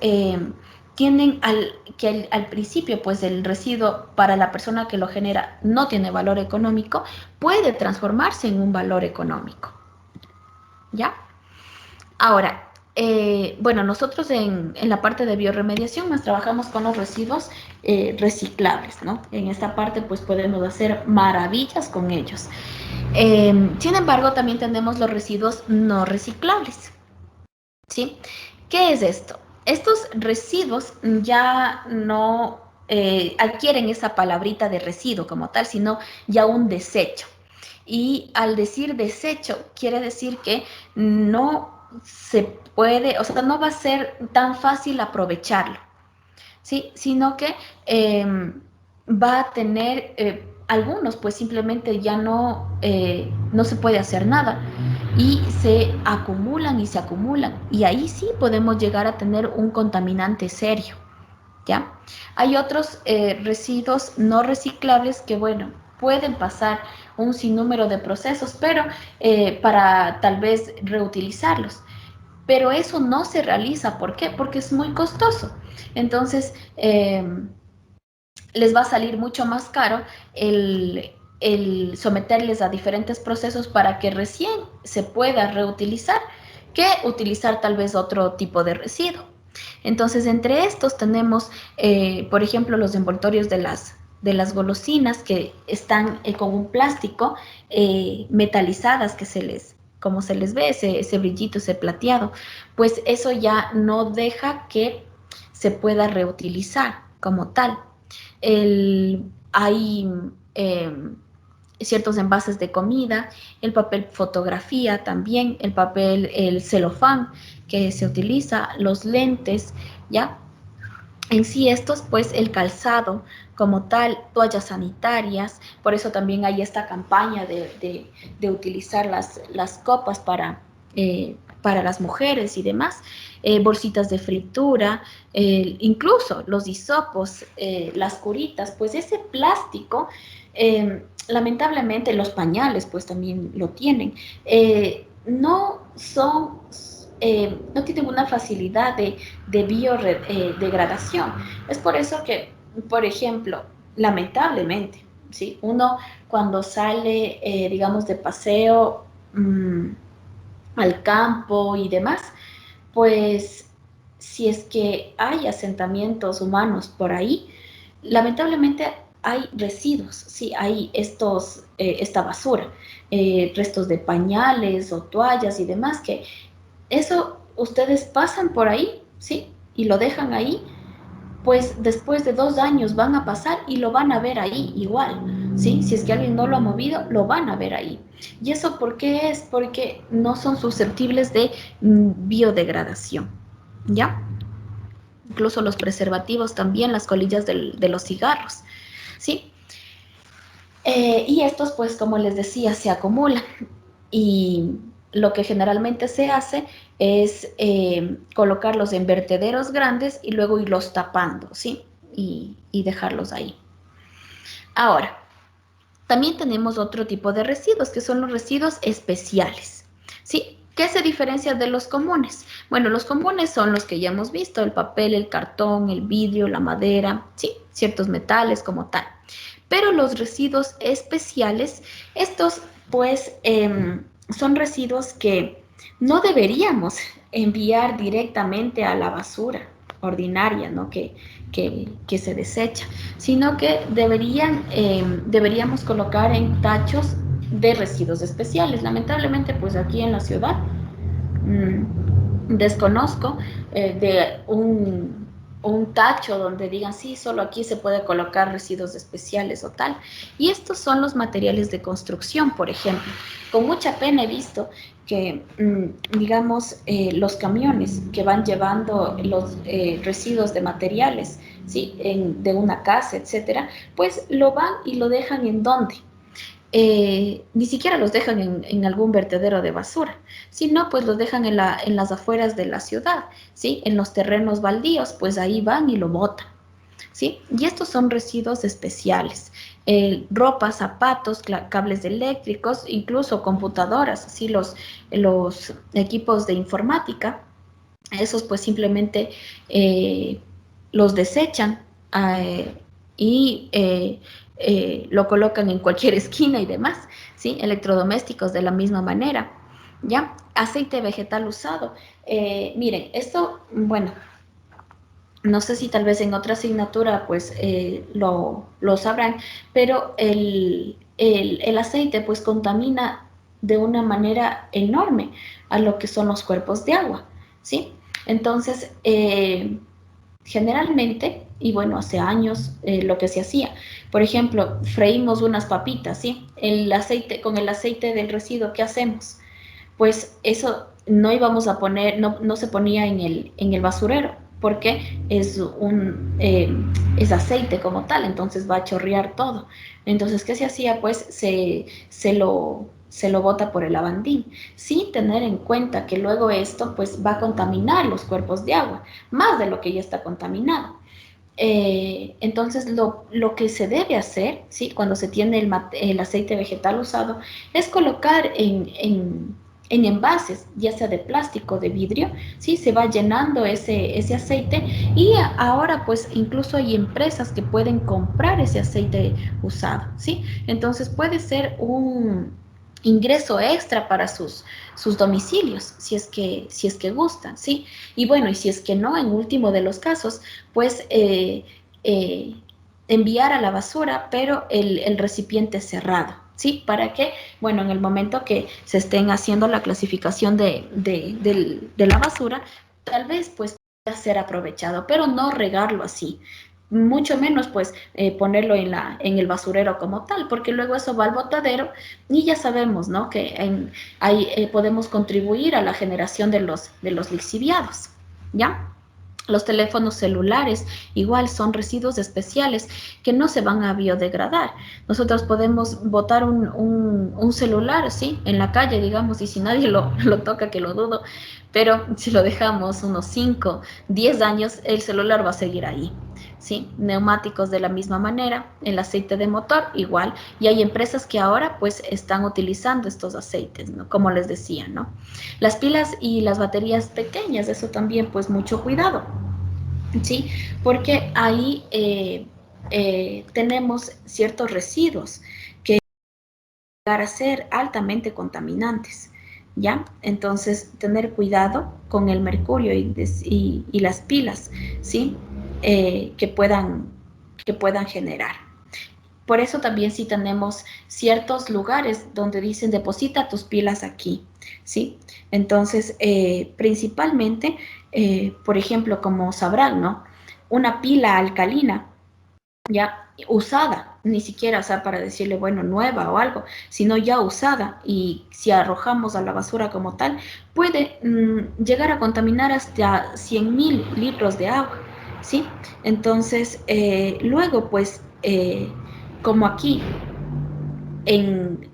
tienen al principio, pues el residuo para la persona que lo genera no tiene valor económico, puede transformarse en un valor económico. ¿Ya? Ahora, bueno, nosotros en la parte de bioremediación más trabajamos con los residuos reciclables, ¿no? En esta parte pues podemos hacer maravillas con ellos. Sin embargo, también tenemos los residuos no reciclables, ¿sí? ¿Qué es esto? Estos residuos ya no adquieren esa palabrita de residuo como tal, sino ya un desecho. Y al decir desecho, quiere decir que no se puede, o sea, no va a ser tan fácil aprovecharlo, ¿sí? Sino que va a tener algunos, pues simplemente ya no se puede hacer nada y se acumulan y se acumulan. Y ahí sí podemos llegar a tener un contaminante serio, ¿ya? Hay otros residuos no reciclables que, bueno, pueden pasar un sinnúmero de procesos, pero para tal vez reutilizarlos. Pero eso no se realiza. ¿Por qué? Porque es muy costoso. Entonces, les va a salir mucho más caro el someterles a diferentes procesos para que recién se pueda reutilizar que utilizar tal vez otro tipo de residuo. Entonces, entre estos tenemos, por ejemplo, los envoltorios de las golosinas que están con un plástico metalizadas que como se les ve, ese brillito, ese plateado, pues eso ya no deja que se pueda reutilizar como tal. Hay ciertos envases de comida, el papel fotografía también, el celofán que se utiliza, los lentes, ¿ya? En sí estos, pues el calzado como tal, toallas sanitarias, por eso también hay esta campaña de utilizar las copas para las mujeres y demás, bolsitas de fritura, incluso los hisopos, las curitas, pues ese plástico, lamentablemente los pañales pues también lo tienen, no tienen una facilidad de biodegradación. Es por eso que, por ejemplo, lamentablemente, ¿sí? Uno cuando sale, digamos, de paseo al campo y demás, pues si es que hay asentamientos humanos por ahí, lamentablemente hay residuos, sí, hay esta basura, restos de pañales o toallas y demás que eso ustedes pasan por ahí, ¿sí? Y lo dejan ahí, pues después de 2 años van a pasar y lo van a ver ahí igual, ¿sí? Si es que alguien no lo ha movido, lo van a ver ahí. ¿Y eso por qué es? Porque no son susceptibles de biodegradación, ¿ya? Incluso los preservativos también, las colillas de los cigarros, ¿sí? Y estos, pues, como les decía, se acumulan. Y lo que generalmente se hace es colocarlos en vertederos grandes y luego irlos tapando, ¿sí? Y dejarlos ahí. Ahora, también tenemos otro tipo de residuos, que son los residuos especiales, ¿sí? ¿Qué se diferencia de los comunes? Bueno, los comunes son los que ya hemos visto, el papel, el cartón, el vidrio, la madera, ¿sí? Ciertos metales como tal. Pero los residuos especiales, estos pues son residuos que no deberíamos enviar directamente a la basura ordinaria, ¿no? Que se desecha, sino que deberíamos colocar en tachos de residuos especiales. Lamentablemente, pues aquí en la ciudad desconozco de un tacho donde digan, sí, solo aquí se puede colocar residuos especiales o tal. Y estos son los materiales de construcción, por ejemplo. Con mucha pena he visto que, digamos, los camiones que van llevando los residuos de materiales, ¿sí? De una casa, etcétera, pues lo van y lo dejan en donde ni siquiera los dejan en algún vertedero de basura, sino pues los dejan en las afueras de la ciudad, ¿sí? En los terrenos baldíos, pues ahí van y lo botan, ¿sí? Y estos son residuos especiales. Ropa, zapatos, cables eléctricos, incluso computadoras, ¿sí? Los equipos de informática, esos pues simplemente los desechan y lo colocan en cualquier esquina y demás, ¿sí? Electrodomésticos de la misma manera, ¿ya? Aceite vegetal usado. Miren, esto, bueno, no sé si tal vez en otra asignatura pues lo sabrán, pero el aceite pues contamina de una manera enorme a lo que son los cuerpos de agua, ¿sí? Entonces, generalmente, y bueno, hace años lo que se hacía, por ejemplo, freímos unas papitas, ¿sí? El aceite, con el aceite del residuo, ¿qué hacemos? Pues eso no íbamos a poner, no se ponía en el basurero, porque es aceite como tal, entonces va a chorrear todo. Entonces, ¿qué se hacía? Pues se lo bota por el lavandín, sin tener en cuenta que luego esto pues va a contaminar los cuerpos de agua, más de lo que ya está contaminado. Entonces, lo que se debe hacer, ¿sí? Cuando se tiene el aceite vegetal usado, es colocar en envases, ya sea de plástico, de vidrio, ¿sí? Se va llenando ese aceite y ahora pues incluso hay empresas que pueden comprar ese aceite usado, ¿sí? Entonces puede ser un ingreso extra para sus domicilios, si es que gustan, ¿sí? Y bueno, y si es que no, en último de los casos, pues eh, enviar a la basura, pero el recipiente cerrado, ¿sí? ¿Para qué? Bueno, en el momento que se estén haciendo la clasificación de la basura, tal vez pues pueda ser aprovechado, pero no regarlo así. Mucho menos pues ponerlo en el basurero como tal, porque luego eso va al botadero y ya sabemos, ¿no? Que ahí podemos contribuir a la generación de los lixiviados, ¿ya? Los teléfonos celulares igual son residuos especiales que no se van a biodegradar. Nosotros podemos botar un celular, ¿sí? En la calle, digamos, y si nadie lo toca, que lo dudo, pero si lo dejamos unos 5, 10 años, el celular va a seguir ahí. ¿Sí? Neumáticos de la misma manera, el aceite de motor igual, y hay empresas que ahora pues están utilizando estos aceites, ¿no? Como les decía, ¿no? Las pilas y las baterías pequeñas, eso también pues mucho cuidado, ¿sí? Porque ahí tenemos ciertos residuos que llegar a ser altamente contaminantes, ¿ya? Entonces, tener cuidado con el mercurio y las pilas, ¿sí? Que puedan generar. Por eso también sí tenemos ciertos lugares donde dicen deposita tus pilas aquí, ¿sí? Entonces, principalmente, por ejemplo, como sabrán, ¿no? Una pila alcalina ya usada, ni siquiera, o sea, para decirle, bueno, nueva o algo, sino ya usada y si arrojamos a la basura como tal, puede llegar a contaminar hasta 100.000 litros de agua, ¿sí? Entonces, luego, pues, como aquí,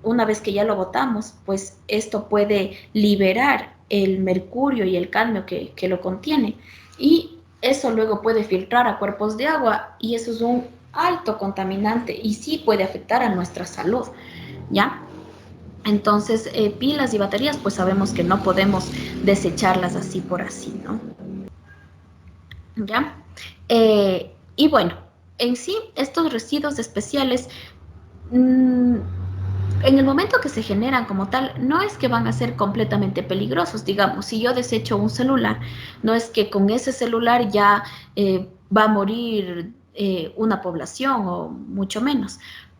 una vez que ya lo botamos, pues esto puede liberar el mercurio y el cadmio que lo contiene y eso luego puede filtrar a cuerpos de agua y eso es un alto contaminante y sí puede afectar a nuestra salud, ¿ya? Entonces, pilas y baterías, pues sabemos que no podemos desecharlas así por así, ¿no? ¿Ya? Y bueno, en sí, estos residuos especiales mmm, en el momento que se generan como tal, no es que van a ser completamente peligrosos, digamos, si yo desecho un celular, no es que con ese celular ya va a morir una población o mucho menos,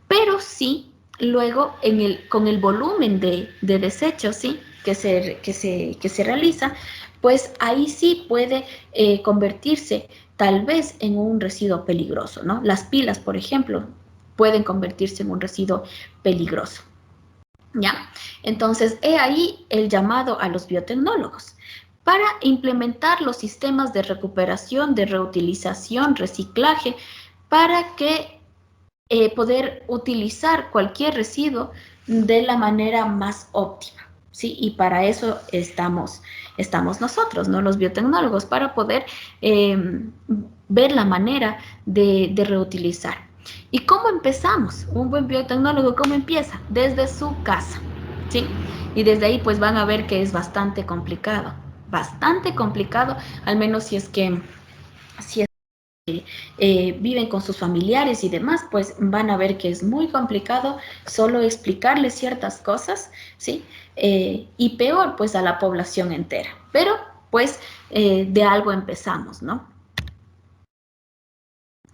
pero sí luego con el volumen de desechos, ¿sí? que se realiza, pues ahí sí puede convertirse tal vez en un residuo peligroso, ¿no? Las pilas, por ejemplo, pueden convertirse en un residuo peligroso. ¿Ya? Entonces, he ahí el llamado a los biotecnólogos para implementar los sistemas de recuperación, de reutilización, reciclaje, para que poder utilizar cualquier residuo de la manera más óptima, ¿sí? Y para eso estamos nosotros, ¿no? Los biotecnólogos, para poder ver la manera de reutilizar. ¿Y cómo empezamos? Un buen biotecnólogo, ¿cómo empieza? Desde su casa, ¿sí? Y desde ahí pues van a ver que es bastante complicado, al menos si es que viven con sus familiares y demás, pues van a ver que es muy complicado solo explicarles ciertas cosas, ¿sí? Y peor, pues a la población entera. Pero, pues, de algo empezamos, ¿no?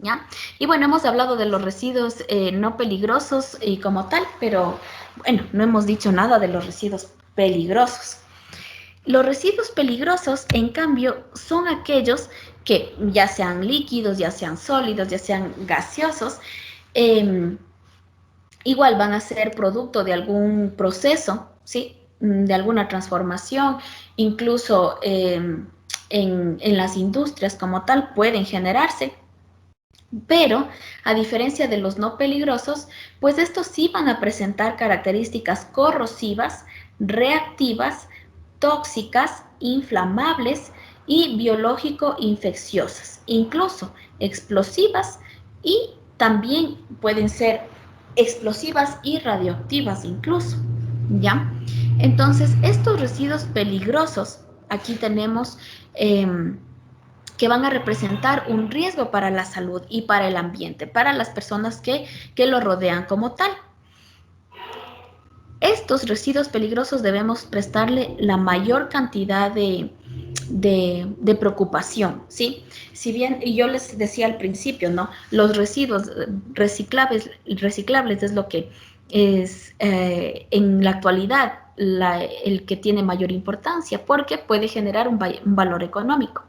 ¿Ya? Y bueno, hemos hablado de los residuos no peligrosos y como tal, pero bueno, no hemos dicho nada de los residuos peligrosos. Los residuos peligrosos, en cambio, son aquellos que ya sean líquidos, ya sean sólidos, ya sean gaseosos, eh, igual van a ser producto de algún proceso, ¿sí? De alguna transformación, incluso en las industrias como tal pueden generarse, pero a diferencia de los no peligrosos, pues estos sí van a presentar características corrosivas, reactivas, tóxicas, inflamables y biológico-infecciosas, incluso explosivas, y también pueden ser explosivas y radioactivas incluso, ¿ya? Entonces, estos residuos peligrosos, aquí tenemos que van a representar un riesgo para la salud y para el ambiente, para las personas que lo rodean como tal. Estos residuos peligrosos debemos prestarle la mayor cantidad de preocupación, ¿sí? Si bien yo les decía al principio, ¿no? Los residuos reciclables es lo que es en la actualidad el que tiene mayor importancia porque puede generar un valor económico.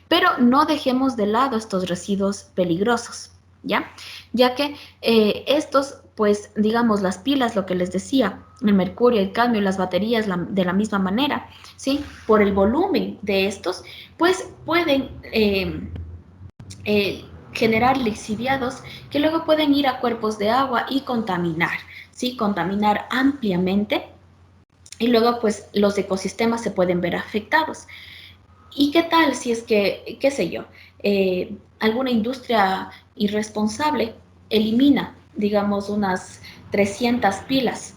Pero no dejemos de lado estos residuos peligrosos, ¿ya? Ya que estos, pues, digamos, las pilas, lo que les decía, el mercurio, el cadmio, las baterías de la misma manera, ¿sí? Por el volumen de estos, pues pueden generar lixiviados que luego pueden ir a cuerpos de agua y contaminar, ¿sí? Contaminar ampliamente y luego, pues, los ecosistemas se pueden ver afectados. ¿Y qué tal si es que, qué sé yo, alguna industria irresponsable elimina, digamos, unas 300 pilas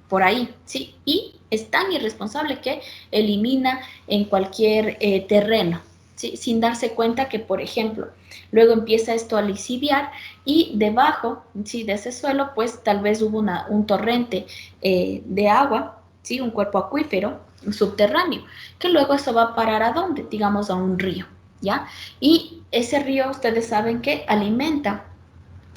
por ahí, ¿sí? Y es tan irresponsable que elimina en cualquier terreno, ¿sí? Sin darse cuenta que, por ejemplo, luego empieza esto a lixiviar y debajo, ¿sí? De ese suelo, pues tal vez hubo un torrente de agua, ¿sí? Un cuerpo acuífero subterráneo, que luego eso va a parar ¿a dónde? Digamos a un río, ¿ya? Y ese río, ustedes saben que alimenta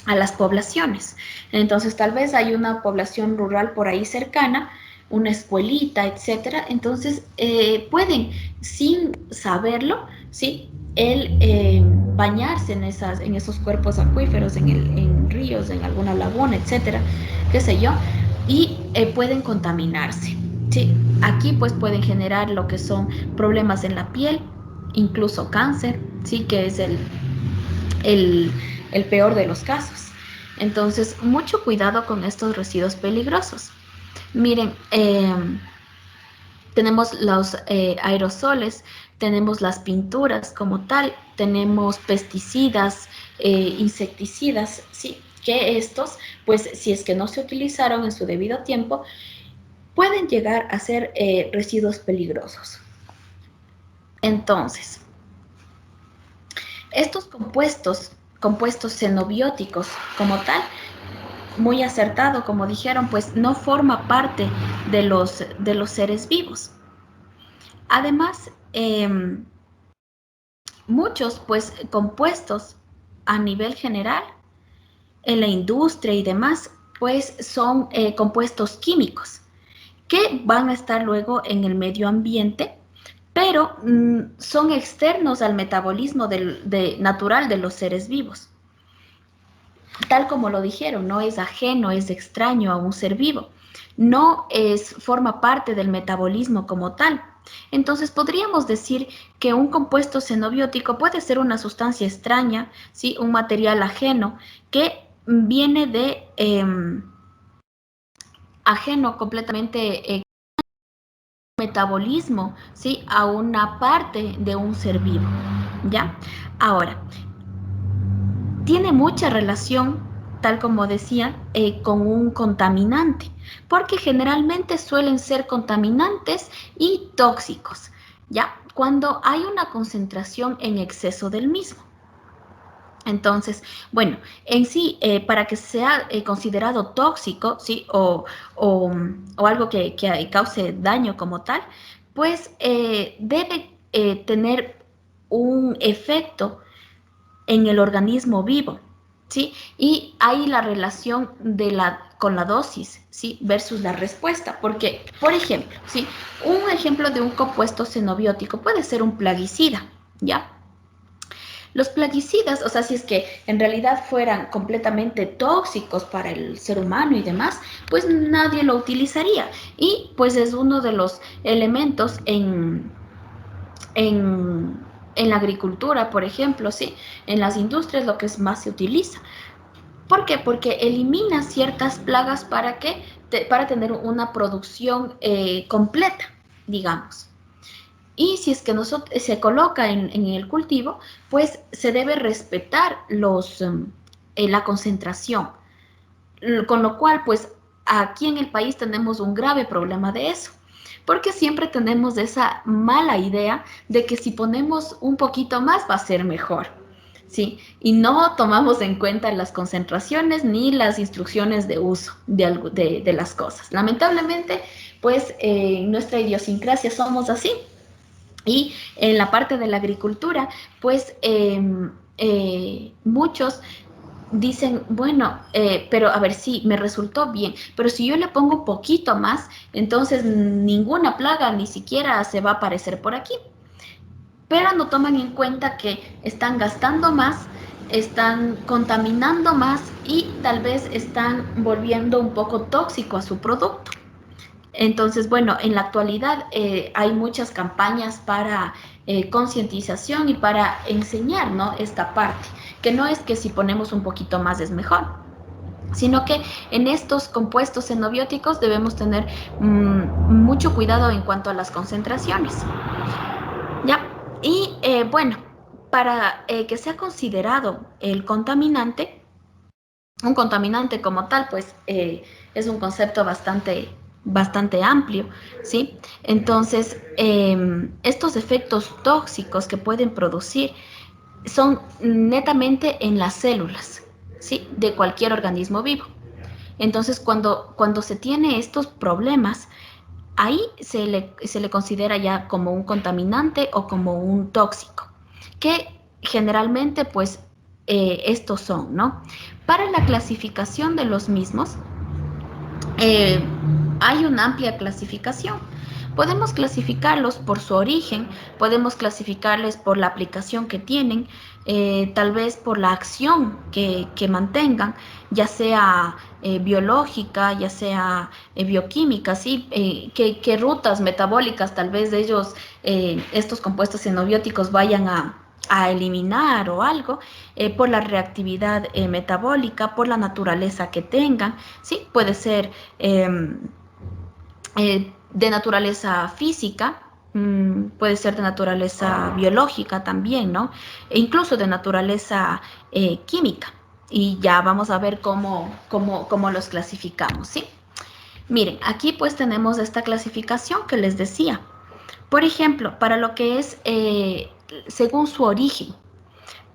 a las poblaciones. Entonces, tal vez hay una población rural por ahí cercana, una escuelita, etcétera. Entonces, pueden, sin saberlo, ¿sí? El bañarse en esos cuerpos acuíferos, en ríos, en alguna laguna, etcétera, qué sé yo, y pueden contaminarse. Sí, aquí pues pueden generar lo que son problemas en la piel, incluso cáncer, sí, que es el, el peor de los casos. Entonces, mucho cuidado con estos residuos peligrosos. Miren, tenemos los aerosoles, tenemos las pinturas como tal, tenemos pesticidas, insecticidas, sí, que estos, pues si es que no se utilizaron en su debido tiempo, pueden llegar a ser residuos peligrosos. Entonces, estos compuestos xenobióticos como tal, muy acertado, como dijeron, pues no forma parte de los seres vivos. Además, muchos pues compuestos a nivel general, en la industria y demás, pues son compuestos químicos que van a estar luego en el medio ambiente, pero son externos al metabolismo natural de los seres vivos. Tal como lo dijeron, no es ajeno, es extraño a un ser vivo, no forma parte del metabolismo como tal. Entonces podríamos decir que un compuesto xenobiótico puede ser una sustancia extraña, ¿sí? Un material ajeno que viene de ajeno completamente metabolismo, ¿sí? A una parte de un ser vivo, ¿ya? Ahora, tiene mucha relación, tal como decía, con un contaminante, porque generalmente suelen ser contaminantes y tóxicos, ¿ya? Cuando hay una concentración en exceso del mismo. Entonces, bueno, en sí, para que sea considerado tóxico, ¿sí? O algo que cause daño como tal, pues debe tener un efecto en el organismo vivo, ¿sí? Y hay la relación con la dosis, ¿sí? Versus la respuesta, porque, por ejemplo, ¿sí? Un ejemplo de un compuesto xenobiótico puede ser un plaguicida, ¿ya? Los plaguicidas, o sea, si es que en realidad fueran completamente tóxicos para el ser humano y demás, pues nadie lo utilizaría. Y pues es uno de los elementos en la agricultura, por ejemplo, sí, en las industrias lo que más se utiliza. ¿Por qué? Porque elimina ciertas plagas para tener una producción completa, digamos. Y si es que se coloca en el cultivo, pues se debe respetar la concentración. Con lo cual, pues aquí en el país tenemos un grave problema de eso, porque siempre tenemos esa mala idea de que si ponemos un poquito más va a ser mejor, ¿sí? Y no tomamos en cuenta las concentraciones ni las instrucciones de uso de las cosas. Lamentablemente, pues en nuestra idiosincrasia somos así. Y en la parte de la agricultura, pues muchos dicen, bueno, pero a ver si me resultó bien, pero si yo le pongo un poquito más, entonces ninguna plaga ni siquiera se va a aparecer por aquí. Pero no toman en cuenta que están gastando más, están contaminando más y tal vez están volviendo un poco tóxico a su producto. Entonces, bueno, en la actualidad hay muchas campañas para concientización y para enseñar, ¿no? Esta parte, que no es que si ponemos un poquito más es mejor, sino que en estos compuestos xenobióticos debemos tener mucho cuidado en cuanto a las concentraciones, ¿ya? Y bueno, para que sea considerado el contaminante, un contaminante como tal, pues es un concepto bastante amplio, ¿sí? Entonces, estos efectos tóxicos que pueden producir son netamente en las células, ¿sí? De cualquier organismo vivo. Entonces, cuando se tiene estos problemas, ahí se le considera ya como un contaminante o como un tóxico, que generalmente pues estos son, ¿no? Para la clasificación de los mismos, eh, hay una amplia clasificación. Podemos clasificarlos por su origen, podemos clasificarles por la aplicación que tienen, tal vez por la acción que mantengan, ya sea biológica, ya sea bioquímica, ¿sí? ¿Qué rutas metabólicas tal vez de ellos, estos compuestos xenobióticos vayan a eliminar o algo, por la reactividad metabólica, por la naturaleza que tengan, ¿sí? Puede ser de naturaleza física, puede ser de naturaleza biológica también, ¿no? E incluso de naturaleza química. Y ya vamos a ver cómo los clasificamos, ¿sí? Miren, aquí pues tenemos esta clasificación que les decía. Por ejemplo, para lo que es según su origen,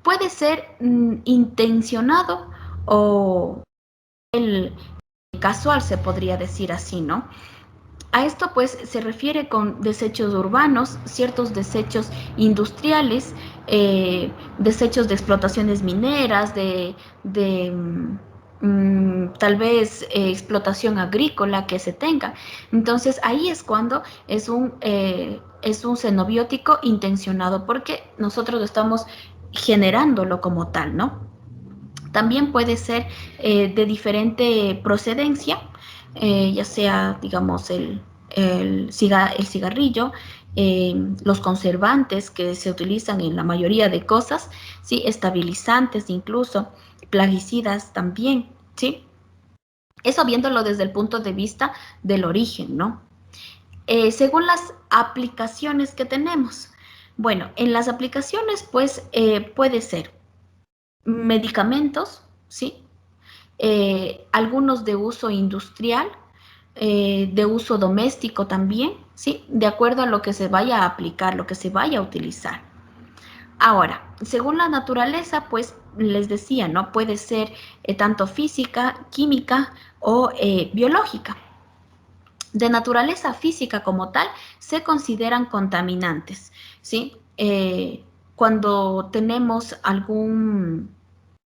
puede ser intencionado o el casual, se podría decir así, ¿no? A esto pues se refiere con desechos urbanos, ciertos desechos industriales, desechos de explotaciones mineras, de tal vez explotación agrícola que se tenga. Entonces ahí es cuando es un xenobiótico intencionado porque nosotros lo estamos generándolo como tal, ¿no? También puede ser de diferente procedencia, ya sea, digamos, el cigarrillo, los conservantes que se utilizan en la mayoría de cosas, ¿sí? Estabilizantes incluso, plaguicidas también, ¿sí? Eso viéndolo desde el punto de vista del origen, ¿no? Según las aplicaciones que tenemos. Bueno, en las aplicaciones, pues, puede ser medicamentos, ¿sí? Algunos de uso industrial, de uso doméstico también, ¿sí? De acuerdo a lo que se vaya a aplicar, lo que se vaya a utilizar. Ahora, según la naturaleza, pues les decía, ¿no? Puede ser tanto física, química o biológica. De naturaleza física como tal, se consideran contaminantes, ¿sí? Cuando tenemos algún,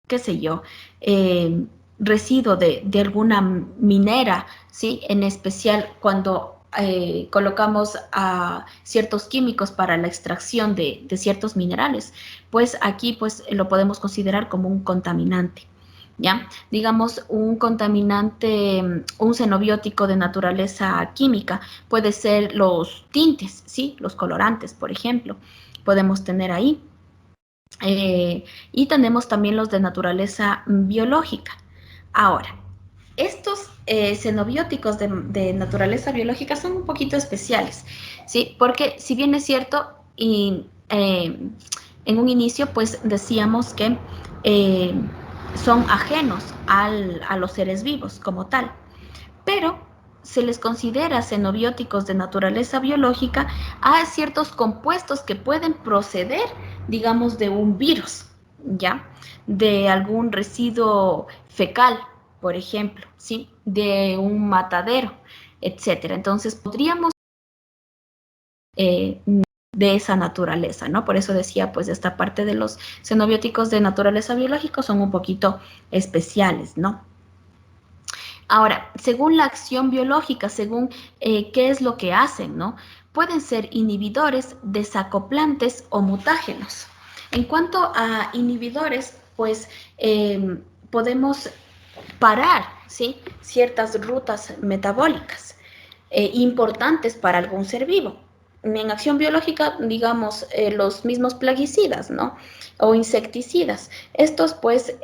qué sé yo, residuo de alguna minera, ¿sí? En especial cuando colocamos a ciertos químicos para la extracción de ciertos minerales, pues aquí pues lo podemos considerar como un contaminante. ¿Ya? Digamos, un contaminante, un xenobiótico de naturaleza química, puede ser los tintes, ¿sí? Los colorantes, por ejemplo, podemos tener ahí. Y tenemos también los de naturaleza biológica. Ahora, estos xenobióticos de naturaleza biológica son un poquito especiales, ¿sí? Porque si bien es cierto, y, en un inicio pues decíamos que eh, son ajenos a los seres vivos como tal, pero se les considera xenobióticos de naturaleza biológica a ciertos compuestos que pueden proceder, digamos, de un virus, ¿ya? De algún residuo fecal, por ejemplo, ¿sí? De un matadero, etcétera. Entonces, podríamos eh, de esa naturaleza, ¿no? Por eso decía, pues, esta parte de los xenobióticos de naturaleza biológica son un poquito especiales, ¿no? Ahora, según la acción biológica, según qué es lo que hacen, ¿no? Pueden ser inhibidores, desacoplantes o mutágenos. En cuanto a inhibidores, pues podemos parar, ¿sí? Ciertas rutas metabólicas importantes para algún ser vivo. En acción biológica, digamos, los mismos plaguicidas, ¿no? O insecticidas. Estos, pues,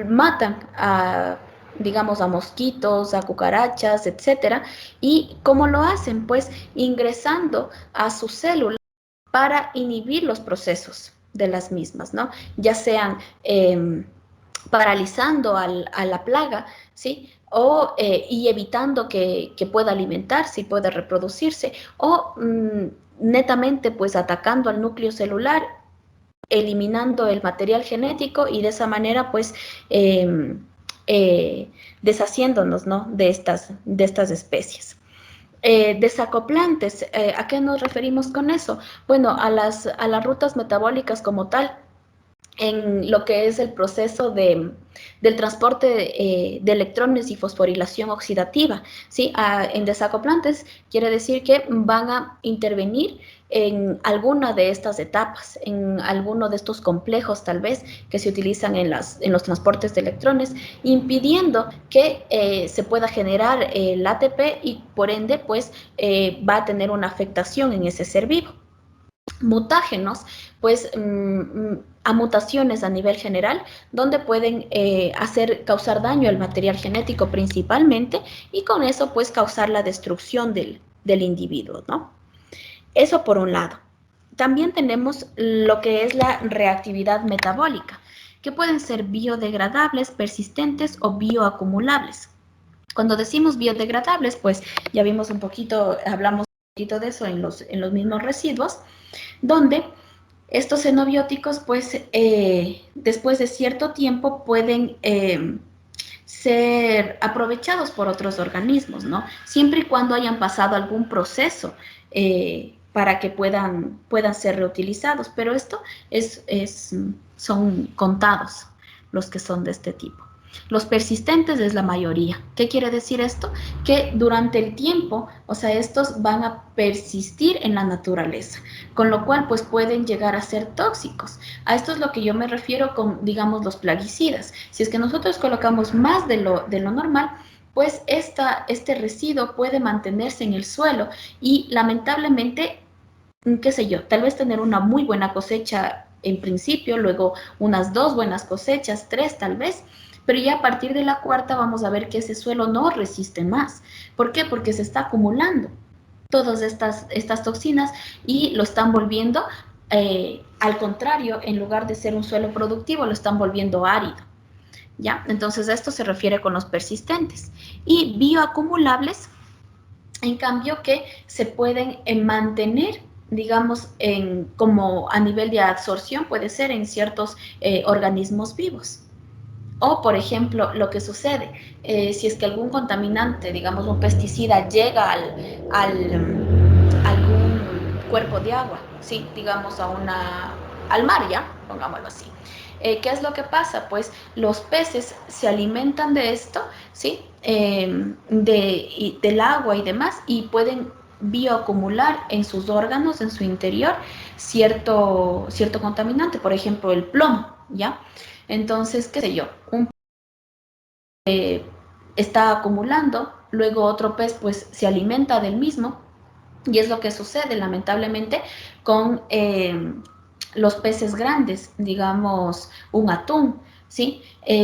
matan a, digamos, a mosquitos, a cucarachas, etcétera. ¿Y cómo lo hacen? Pues ingresando a sus células para inhibir los procesos de las mismas, ¿no? Ya sean paralizando a la plaga, ¿sí? O, y evitando que pueda alimentarse y pueda reproducirse, o netamente pues atacando al núcleo celular, eliminando el material genético y de esa manera pues eh, deshaciéndonos, ¿no? De estas especies. Desacoplantes, ¿a qué nos referimos con eso? Bueno, a las rutas metabólicas como tal, en lo que es el proceso del transporte de electrones y fosforilación oxidativa. ¿Sí? En desacoplantes quiere decir que van a intervenir en alguna de estas etapas, en alguno de estos complejos tal vez que se utilizan en los transportes de electrones, impidiendo que se pueda generar el ATP y por ende pues va a tener una afectación en ese ser vivo. Mutágenos, pues a mutaciones a nivel general, donde pueden causar daño al material genético principalmente y con eso pues causar la destrucción del individuo, ¿no? Eso por un lado. También tenemos lo que es la reactividad metabólica, que pueden ser biodegradables, persistentes o bioacumulables. Cuando decimos biodegradables, pues ya vimos un poquito, hablamos un poquito de eso en los mismos residuos, donde estos xenobióticos, pues, después de cierto tiempo pueden ser aprovechados por otros organismos, ¿no? Siempre y cuando hayan pasado algún proceso para que puedan ser reutilizados, pero esto son contados los que son de este tipo. Los persistentes es la mayoría. ¿Qué quiere decir esto? Que durante el tiempo, o sea, estos van a persistir en la naturaleza, con lo cual pues pueden llegar a ser tóxicos. A esto es lo que yo me refiero con, digamos, los plaguicidas. Si es que nosotros colocamos más de lo normal, pues este residuo puede mantenerse en el suelo y lamentablemente, qué sé yo, tal vez tener una muy buena cosecha en principio, luego unas 2 buenas cosechas, 3 tal vez, pero ya a partir de la cuarta vamos a ver que ese suelo no resiste más. ¿Por qué? Porque se está acumulando todas estas toxinas y lo están volviendo, al contrario, en lugar de ser un suelo productivo, lo están volviendo árido. ¿Ya? Entonces, a esto se refiere con los persistentes. Y bioacumulables, en cambio, que se pueden mantener, digamos, como a nivel de absorción, puede ser en ciertos organismos vivos. O, por ejemplo, lo que sucede, si es que algún contaminante, digamos un pesticida, llega algún cuerpo de agua, ¿sí? Digamos al mar, ya, pongámoslo así. ¿Qué es lo que pasa? Pues los peces se alimentan de esto, ¿sí? Del agua y demás, y pueden bioacumular en sus órganos, en su interior, cierto contaminante, por ejemplo, el plomo, ¿ya? Entonces, qué sé yo, está acumulando, luego otro pez pues se alimenta del mismo, y es lo que sucede lamentablemente con los peces grandes, digamos un atún, ¿sí?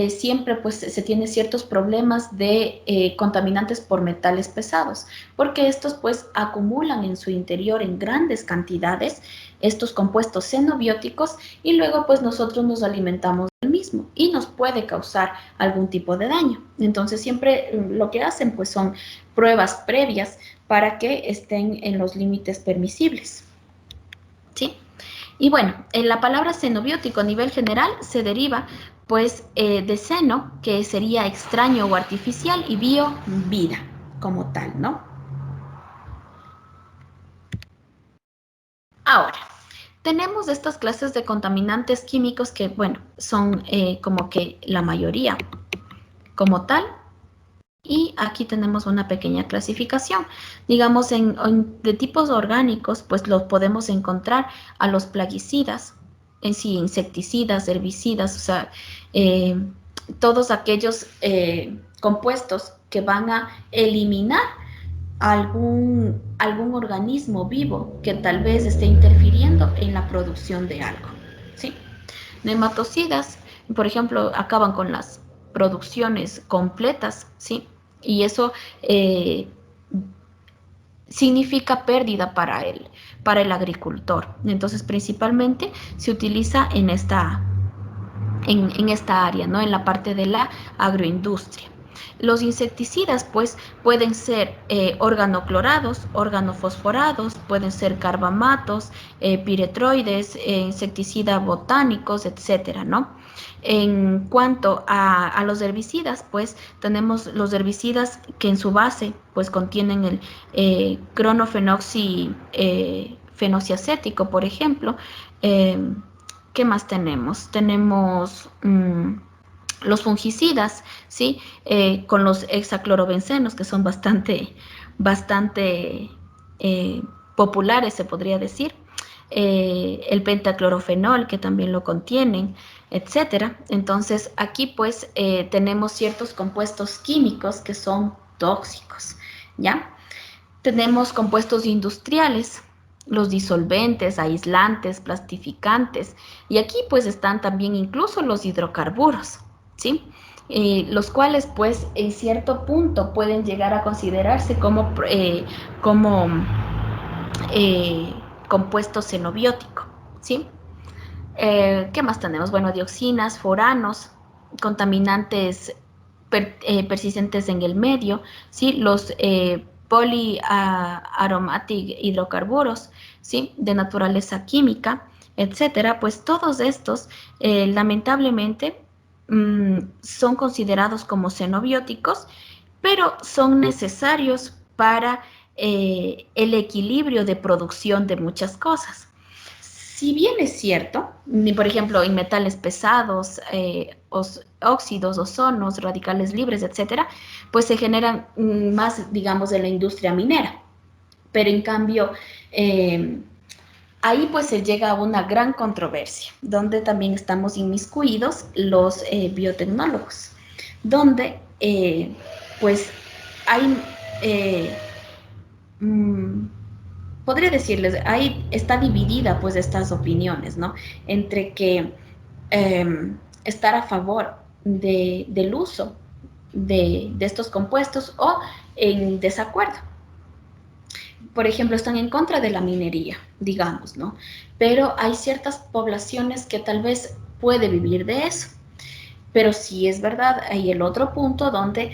Siempre pues se tiene ciertos problemas de contaminantes por metales pesados, porque estos pues acumulan en su interior en grandes cantidades estos compuestos xenobióticos y luego pues nosotros nos alimentamos del mismo y nos puede causar algún tipo de daño. Entonces siempre lo que hacen pues son pruebas previas para que estén en los límites permisibles, ¿sí? Y bueno, en la palabra xenobiótico a nivel general se deriva pues de xeno, que sería extraño o artificial, y bio, vida, como tal, ¿no? Ahora, tenemos estas clases de contaminantes químicos que, bueno, son como que la mayoría como tal. Y aquí tenemos una pequeña clasificación. Digamos, de tipos orgánicos, pues los podemos encontrar a los plaguicidas, en sí, insecticidas, herbicidas, o sea, eh, todos aquellos compuestos que van a eliminar algún organismo vivo que tal vez esté interfiriendo en la producción de algo, ¿sí? Nematocidas, por ejemplo, acaban con las producciones completas, ¿sí? Y eso significa pérdida para el agricultor. Entonces, principalmente se utiliza en esta área, ¿no? En la parte de la agroindustria. Los insecticidas, pues, pueden ser organoclorados, organofosforados, pueden ser carbamatos, piretroides, insecticida botánicos, etcétera, ¿no? En cuanto a los herbicidas, pues tenemos los herbicidas que en su base pues contienen el fenociacético, por ejemplo. ¿Qué más tenemos? Tenemos los fungicidas, ¿sí? Con los hexaclorobencenos, que son bastante populares, se podría decir. El pentaclorofenol, que también lo contienen, etcétera. Entonces, aquí pues tenemos ciertos compuestos químicos que son tóxicos, ¿ya? Tenemos compuestos industriales, los disolventes, aislantes, plastificantes, y aquí pues están también incluso los hidrocarburos, ¿sí? Los cuales pues en cierto punto pueden llegar a considerarse como compuesto xenobiótico, ¿sí? ¿Qué más tenemos? Bueno, dioxinas, foranos, contaminantes persistentes en el medio, ¿sí? Los poliaromatic hidrocarburos, ¿sí? De naturaleza química, etcétera. Pues todos estos, lamentablemente, son considerados como xenobióticos, pero son necesarios para el equilibrio de producción de muchas cosas. Si bien es cierto ni por ejemplo en metales pesados, óxidos, ozonos, radicales libres, etcétera, pues se generan más, digamos, de la industria minera. Pero en cambio, ahí pues se llega a una gran controversia, donde también estamos inmiscuidos los biotecnólogos, donde pues hay, eh, mm, podría decirles, ahí está dividida pues estas opiniones, ¿no? Entre que estar a favor del uso de estos compuestos o en desacuerdo. Por ejemplo, están en contra de la minería, digamos, ¿no? Pero hay ciertas poblaciones que tal vez puede vivir de eso. Pero sí es verdad, hay el otro punto donde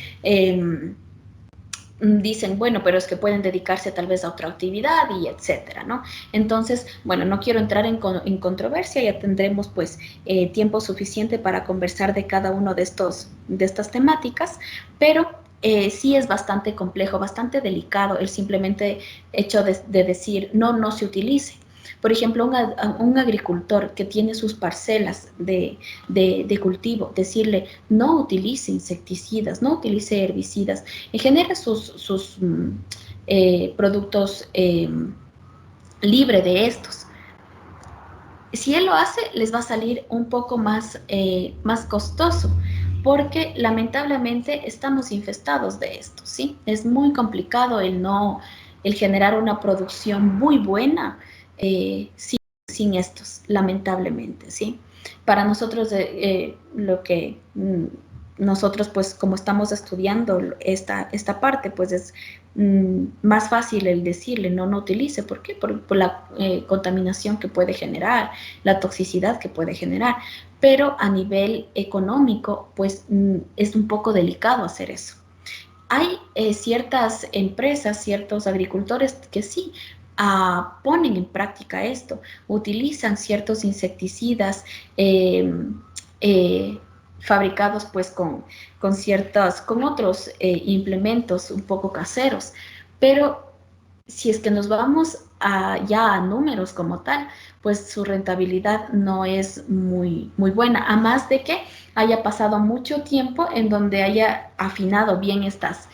dicen, bueno, pero es que pueden dedicarse tal vez a otra actividad y etcétera, ¿no? Entonces, bueno, no quiero entrar en controversia, ya tendremos pues tiempo suficiente para conversar de cada uno de estas temáticas, pero sí es bastante complejo, bastante delicado el simplemente hecho de decir no se utilice. Por ejemplo, un agricultor que tiene sus parcelas de cultivo, decirle no utilice insecticidas, no utilice herbicidas, y genera sus productos libre de estos. Si él lo hace, les va a salir un poco más costoso, porque lamentablemente estamos infestados de esto, ¿sí? Es muy complicado el generar una producción muy buena sin estos, lamentablemente, ¿sí? Para nosotros, lo que nosotros, pues, como estamos estudiando esta parte, pues es más fácil el decirle no utilice. ¿Por qué? Por la contaminación que puede generar, la toxicidad que puede generar. Pero a nivel económico, pues es un poco delicado hacer eso. Hay ciertas empresas, ciertos agricultores que sí ponen en práctica esto, utilizan ciertos insecticidas eh, fabricados pues con otros implementos un poco caseros, pero si es que nos vamos ya a números como tal, pues su rentabilidad no es muy buena, a más de que haya pasado mucho tiempo en donde haya afinado bien estas